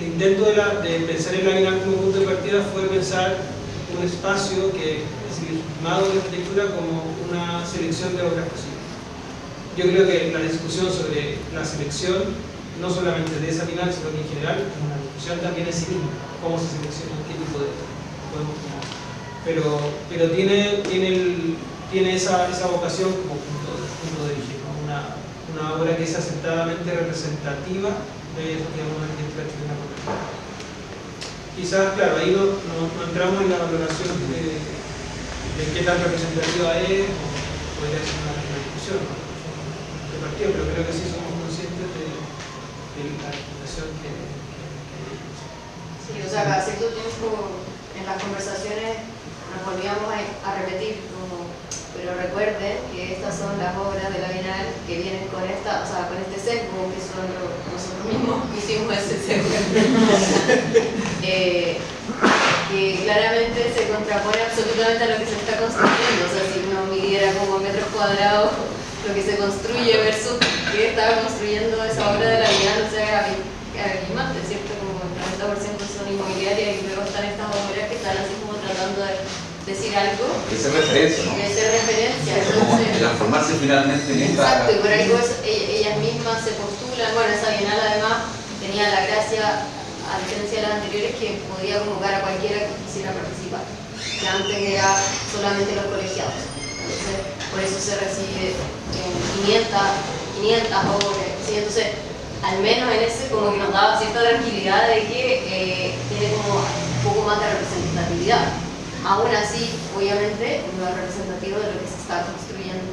intento de pensar en la Bienal como punto de partida fue pensar un espacio que es legitimado en la arquitectura como una selección de obras posibles. Yo creo que la discusión sobre la selección, no solamente de esa Bienal, sino que en general, es una discusión también en sí misma, cómo se selecciona, qué tipo de podemos tomar. Pero tiene esa vocación como punto de origen, ¿no? Una obra que es aceptadamente representativa de, digamos, una arquitectura chilena contemporánea. Quizás, claro, ahí no entramos en la valoración de qué tan representativa es, o podría ser una discusión, ¿no? De partido, pero creo que sí somos conscientes de la articulación que sí, o sea, cada cierto tiempo en las conversaciones nos volvíamos a repetir, pero recuerden que estas son las obras de la Bienal que vienen con con este sesgo, que son nosotros mismos que hicimos ese sesgo, que claramente se contrapone absolutamente a lo que se está construyendo. O sea, si uno midiera como metros cuadrados lo que se construye versus que estaba construyendo esa obra de la Bienal, o sea, abismante, ¿cierto? Como el 90% son inmobiliarias, y luego están estas obras que están así como tratando de decir algo. Esa referencia, ¿no? Esa referencia. Es como transformarse finalmente en esta... Exacto, y por ahí pues, ellas mismas se postulan. Bueno, esa Bienal además tenía la gracia, a diferencia de las anteriores, que podía convocar a cualquiera que quisiera participar, que antes era solamente los colegiados. Entonces, por eso se recibe 500 obras, ¿sí? Entonces, al menos en ese como que nos daba cierta tranquilidad de que tiene como un poco más de representatividad. Aún así, obviamente, no es representativo de lo que se está construyendo.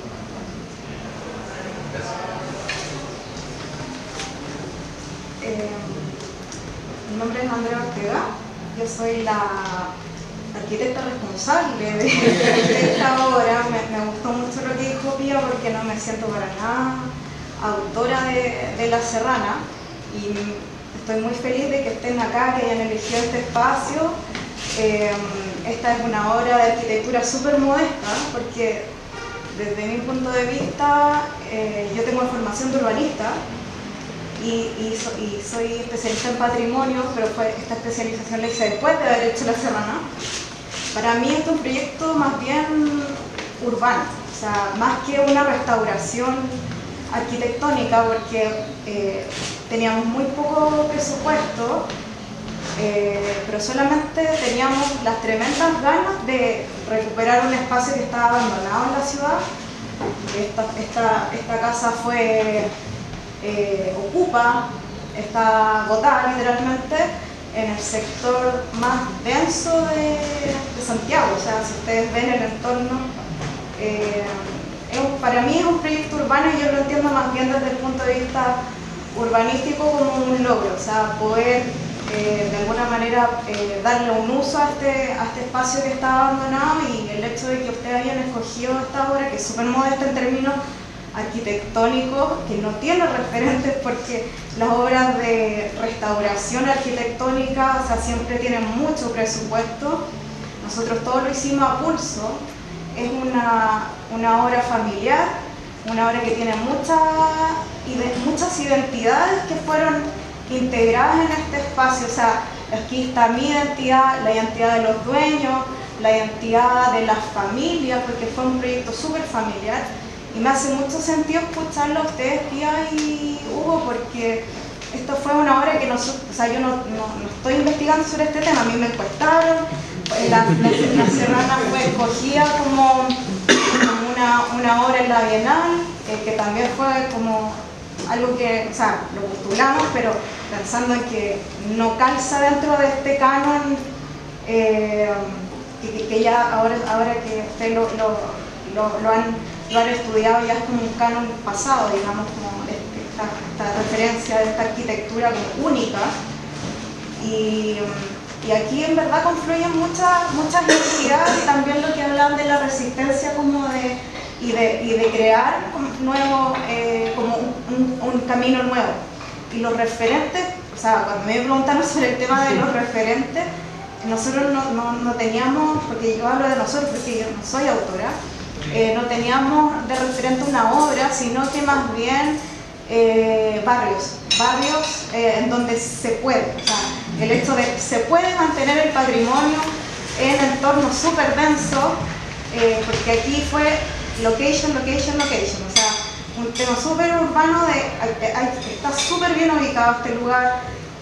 Mi nombre es Andrea Ortega, yo soy la arquitecta responsable de esta obra. Me gustó mucho lo que dijo Pía, porque no me siento para nada autora de La Serrana, y estoy muy feliz de que estén acá, que hayan elegido este espacio. Esta es una obra de arquitectura súper modesta, porque desde mi punto de vista yo tengo formación de urbanista y soy especialista en patrimonio, pero esta especialización la hice después de haber hecho La Serrana. Para mí este es un proyecto más bien urbano, o sea, más que una restauración arquitectónica, porque teníamos muy poco presupuesto, pero solamente teníamos las tremendas ganas de recuperar un espacio que estaba abandonado en la ciudad. Esta casa está agotada literalmente en el sector más denso de Santiago. O sea, si ustedes ven el entorno, para mí es un proyecto urbano, y yo lo entiendo más bien desde el punto de vista urbanístico como un logro, o sea, poder de alguna manera darle un uso a este espacio que está abandonado, y el hecho de que ustedes hayan escogido esta obra, que es súper modesta en términos arquitectónicos, que no tiene referentes, porque las obras de restauración arquitectónica, o sea, siempre tienen mucho presupuesto. nosotros todo lo hicimos a pulso. Es una obra familiar, una obra que tiene muchas identidades que fueron integradas en este espacio. O sea, aquí está mi identidad, la identidad de los dueños, la identidad de las familias, porque fue un proyecto súper familiar. Y me hace mucho sentido escucharlo a ustedes, Pía y Hugo, porque esto fue una obra que nosotros, o sea, yo no estoy investigando sobre este tema, a mí me encuestaron, la Serrana fue escogida como una obra en la Bienal, que también fue como algo que, o sea, lo postulamos, pero pensando en que no calza dentro de este canon, que ya ahora que ustedes lo han estudiado, ya es como un canon pasado, digamos, como esta referencia de esta arquitectura como única. Y aquí en verdad confluyen muchas identidades, y también lo que hablan de la resistencia como y de crear nuevo, como un camino nuevo. Y los referentes, o sea, cuando me preguntaron sobre el tema de los referentes, nosotros no teníamos, porque yo hablo de nosotros porque yo no soy autora, no teníamos de referente una obra, sino que más bien barrios en donde se puede, o sea, el hecho de se puede mantener el patrimonio en entornos súper densos, porque aquí fue location, o sea, un tema súper urbano, está súper bien ubicado este lugar,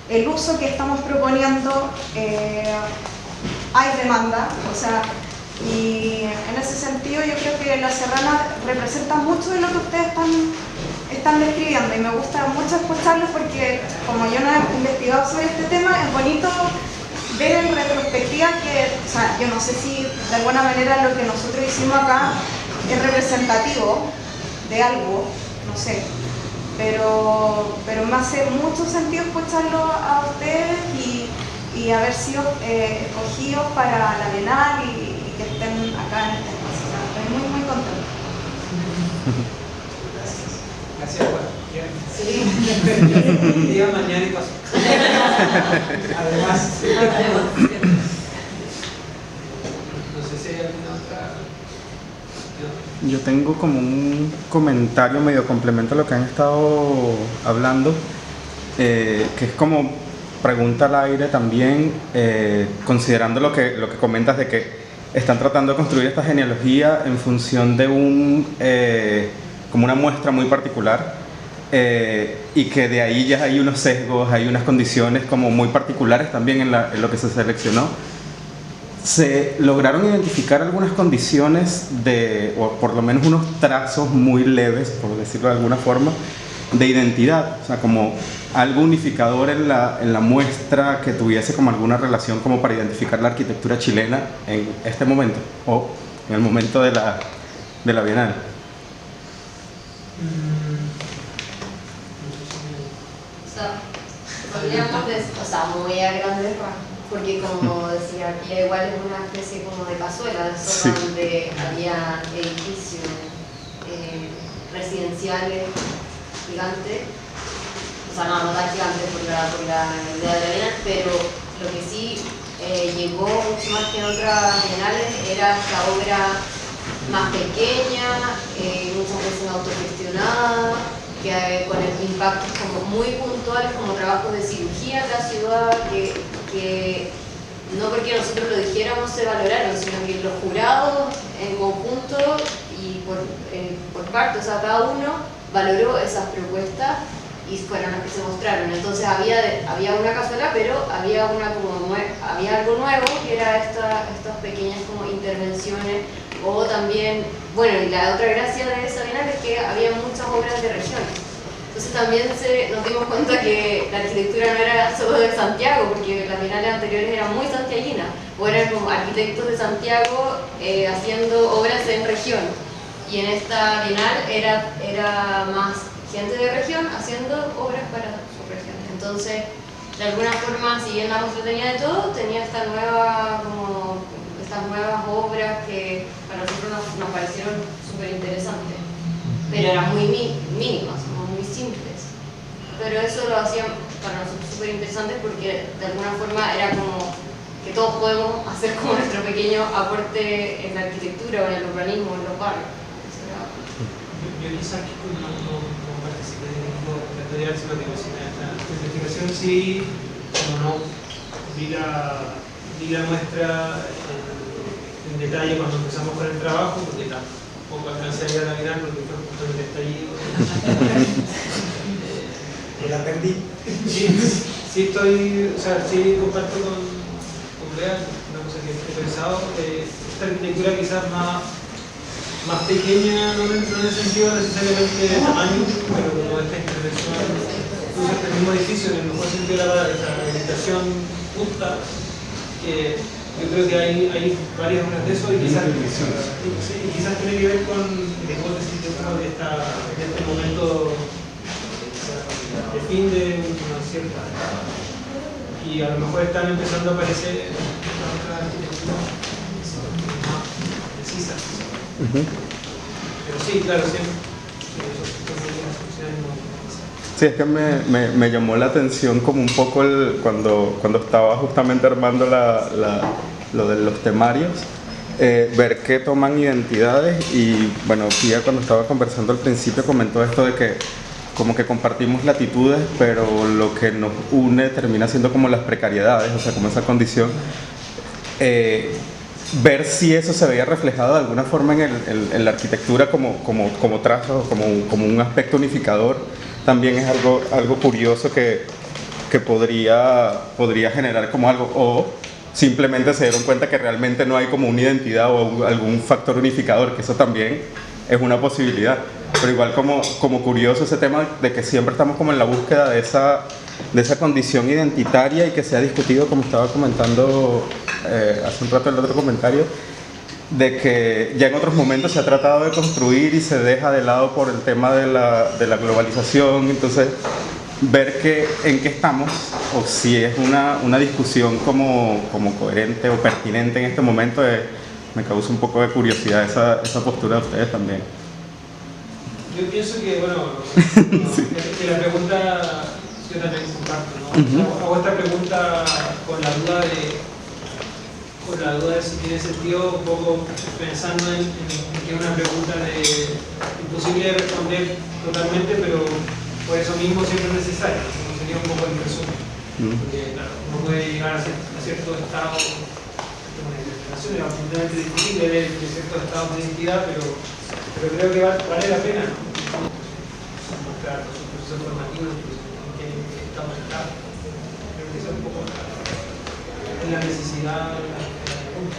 el uso que estamos proponiendo, hay demanda, o sea, y en ese sentido yo creo que La Serrana representa mucho de lo que ustedes están describiendo, y me gusta mucho escucharlos porque como yo no he investigado sobre este tema, es bonito ver en retrospectiva que, o sea, yo no sé si de alguna manera lo que nosotros hicimos acá es representativo de algo, no sé, pero me hace mucho sentido escucharlo a ustedes y haber sido escogidos para la Bienal y que estén acá en este espacio. O sea, estoy muy, muy contenta. Gracias, bueno. Sí. Día mañana y paso. Además. No sé si hay alguna otra. Yo tengo como un comentario medio complemento a lo que han estado hablando, que es como pregunta al aire también, considerando lo que comentas de que están tratando de construir esta genealogía en función de como una muestra muy particular, y que de ahí ya hay unos sesgos, hay unas condiciones como muy particulares también en lo que se seleccionó. Se lograron identificar algunas condiciones o por lo menos unos trazos muy leves, por decirlo de alguna forma, de identidad, o sea, como algo unificador en la muestra que tuviese como alguna relación como para identificar la arquitectura chilena en este momento o en el momento de la Bienal. O sea, podríamos decir, o sea, muy a grandes rasgos, porque como decía, aquí igual es una especie como de cazuela, de zona, sí, donde había edificios residenciales gigantes, o sea, no tan gigantes por la idea de la Bienal, pero lo que sí llegó mucho más que en otras bienales era esta obra más pequeña, muchas veces autogestionada, que con impactos como muy puntuales, como trabajos de cirugía en la ciudad, que no porque nosotros lo dijéramos se valoraron, sino que los jurados en conjunto y por parte, o sea, cada uno valoró esas propuestas y fueron las que se mostraron. Entonces había una cazuela, pero había algo nuevo, que era estas pequeñas como intervenciones, o también, bueno, y la otra gracia de esa bienal es que había muchas obras de región. Entonces también nos dimos cuenta que la arquitectura no era solo de Santiago, porque las bienales anteriores eran muy santiaguinas, o eran como arquitectos de Santiago haciendo obras en región. Y en esta bienal era más gente de región haciendo obras para su región. Entonces, de alguna forma, si bien la muestra tenía de todo, tenía estas nuevas obras que para nosotros nos parecieron súper interesantes, pero eran muy mínimas, muy simples. Pero eso lo hacía para nosotros súper interesantes porque de alguna forma era como que todos podemos hacer como nuestro pequeño aporte en la arquitectura o en el urbanismo, en los barrios. Yo quizás no participé del equipo territorial, sino que cociné esta investigación, sí, como no, vi la muestra en detalle cuando empezamos con el trabajo, porque tampoco alcancé a ir a la mirar porque fue justo en el estallido. La perdí. Sí estoy, o sea, sí comparto con Bea, una cosa que he pensado, esta arquitectura quizás más pequeña, no en el sentido necesariamente de tamaño, pero como esta intervención, incluso este mismo edificio, en el mejor sentido de la palabra, esta habitación justa, que yo creo que hay varias obras de eso y quizás tiene que ver con la hipótesis de este momento de fin de una cierta etapa. Y a lo mejor están empezando a aparecer otras arquitecturas más precisas. Pero sí, claro, siempre. Sí, es que me llamó la atención como un poco cuando estaba justamente armando lo de los temarios, ver que toman identidades y bueno, Pia cuando estaba conversando al principio comentó esto de que como que compartimos latitudes, pero lo que nos une termina siendo como las precariedades, o sea, como esa condición. Ver si eso se veía reflejado de alguna forma en la arquitectura como trazo, como un aspecto unificador, también es algo curioso que podría generar como algo, o simplemente se dieron cuenta que realmente no hay como una identidad o algún factor unificador, que eso también es una posibilidad. Pero igual como curioso ese tema de que siempre estamos como en la búsqueda de esa condición identitaria y que se ha discutido, como estaba comentando hace un rato el otro comentario, de que ya en otros momentos se ha tratado de construir y se deja de lado por el tema de la globalización. Entonces ver en qué estamos o si es una discusión como coherente o pertinente en este momento, me causa un poco de curiosidad esa postura de ustedes también. Yo pienso que, bueno, sí. Que la pregunta, yo también comparto, ¿no? Hago esta pregunta con la duda de si tiene sentido, un poco pensando en que es una pregunta imposible de responder totalmente, pero por eso mismo siempre es necesaria, ¿no? Sería un poco el resumen. Porque, claro, uno puede llegar a cierto estado, una interpretación es absolutamente discutible de ciertos estados de identidad, pero creo que vale la pena, ¿no? Mostrar los procesos formativos en que estamos acá. Creo que eso es un poco la necesidad de la pregunta.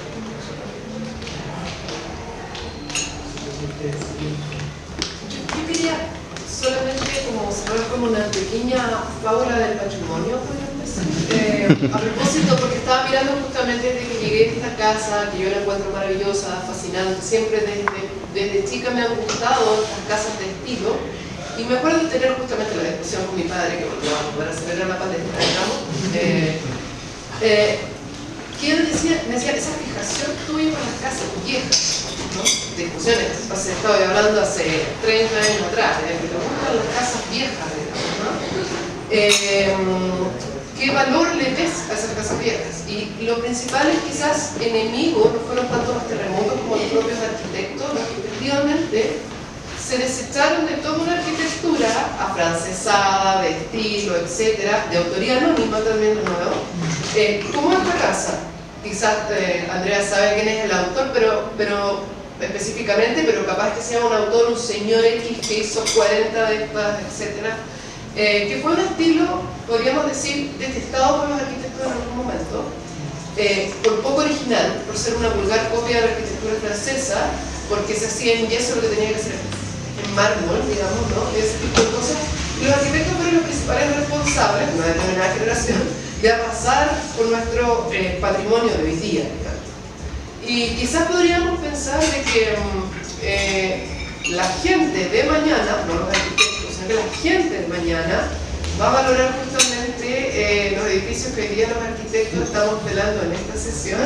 Yo quería solamente como cerrar como una pequeña fábula del patrimonio, a propósito, porque estaba mirando justamente desde que llegué a esta casa, que yo la encuentro maravillosa, fascinante, siempre desde chica me han gustado estas casas de estilo, y me acuerdo de tener justamente la discusión con mi padre, que volvíamos para celebrar la pandemia, digamos, que él me decía, esa fijación tuya con las casas viejas, ¿no? Discusiones, estaba hablando hace 30 años atrás, que te gustan las casas viejas, digamos, ¿no? ¿Qué valor le ves a esas casas viejas? Y lo principal es quizás enemigo, no fueron tanto los terremotos como los propios arquitectos, los que efectivamente se desecharon de toda una arquitectura afrancesada, de estilo, etcétera, de autoría anónima también de nuevo, como esta casa. Quizás Andrea sabe quién es el autor, pero específicamente, pero capaz que sea un autor, un señor X que hizo 40 de estas, etcétera. Que fue un estilo, podríamos decir, detestado por los arquitectos en algún momento, por poco original, por ser una vulgar copia de la arquitectura francesa, porque se hacía en yeso lo que tenía que ser en mármol, digamos, ¿no? Ese tipo de cosas. Y los arquitectos fueron los principales responsables, una determinada generación, de arrasar por nuestro patrimonio de hoy día, digamos. Y quizás podríamos pensar de que la gente de mañana, no los arquitectos, que la gente de mañana va a valorar justamente los edificios que hoy día los arquitectos estamos pelando en esta sesión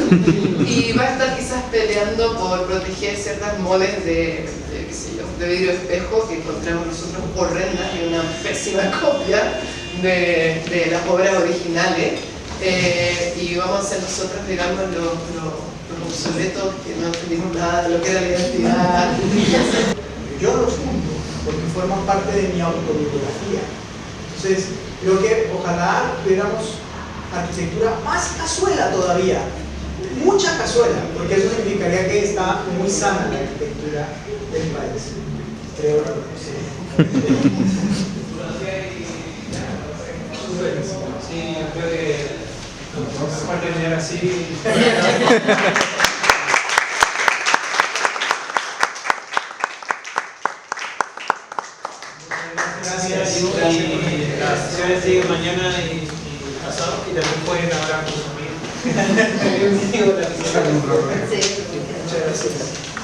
y va a estar quizás peleando por proteger ciertas moles de qué sé yo, de vidrio espejo que encontramos nosotros horrendas y una pésima copia de las obras originales, y vamos a ser nosotros, digamos, los obsoletos que no entendimos nada de lo que era la identidad. Yo los junto porque forman parte de mi autobiografía. Entonces, creo que ojalá tuviéramos arquitectura más cazuela todavía, mucha cazuela, porque eso significaría que está muy sana la arquitectura del país. Creo que Sí, yo creo que mejor terminar así. Gracias. Y las sesiones siguen mañana y pasado, y también pueden ahora consumir. Sí. muchas gracias.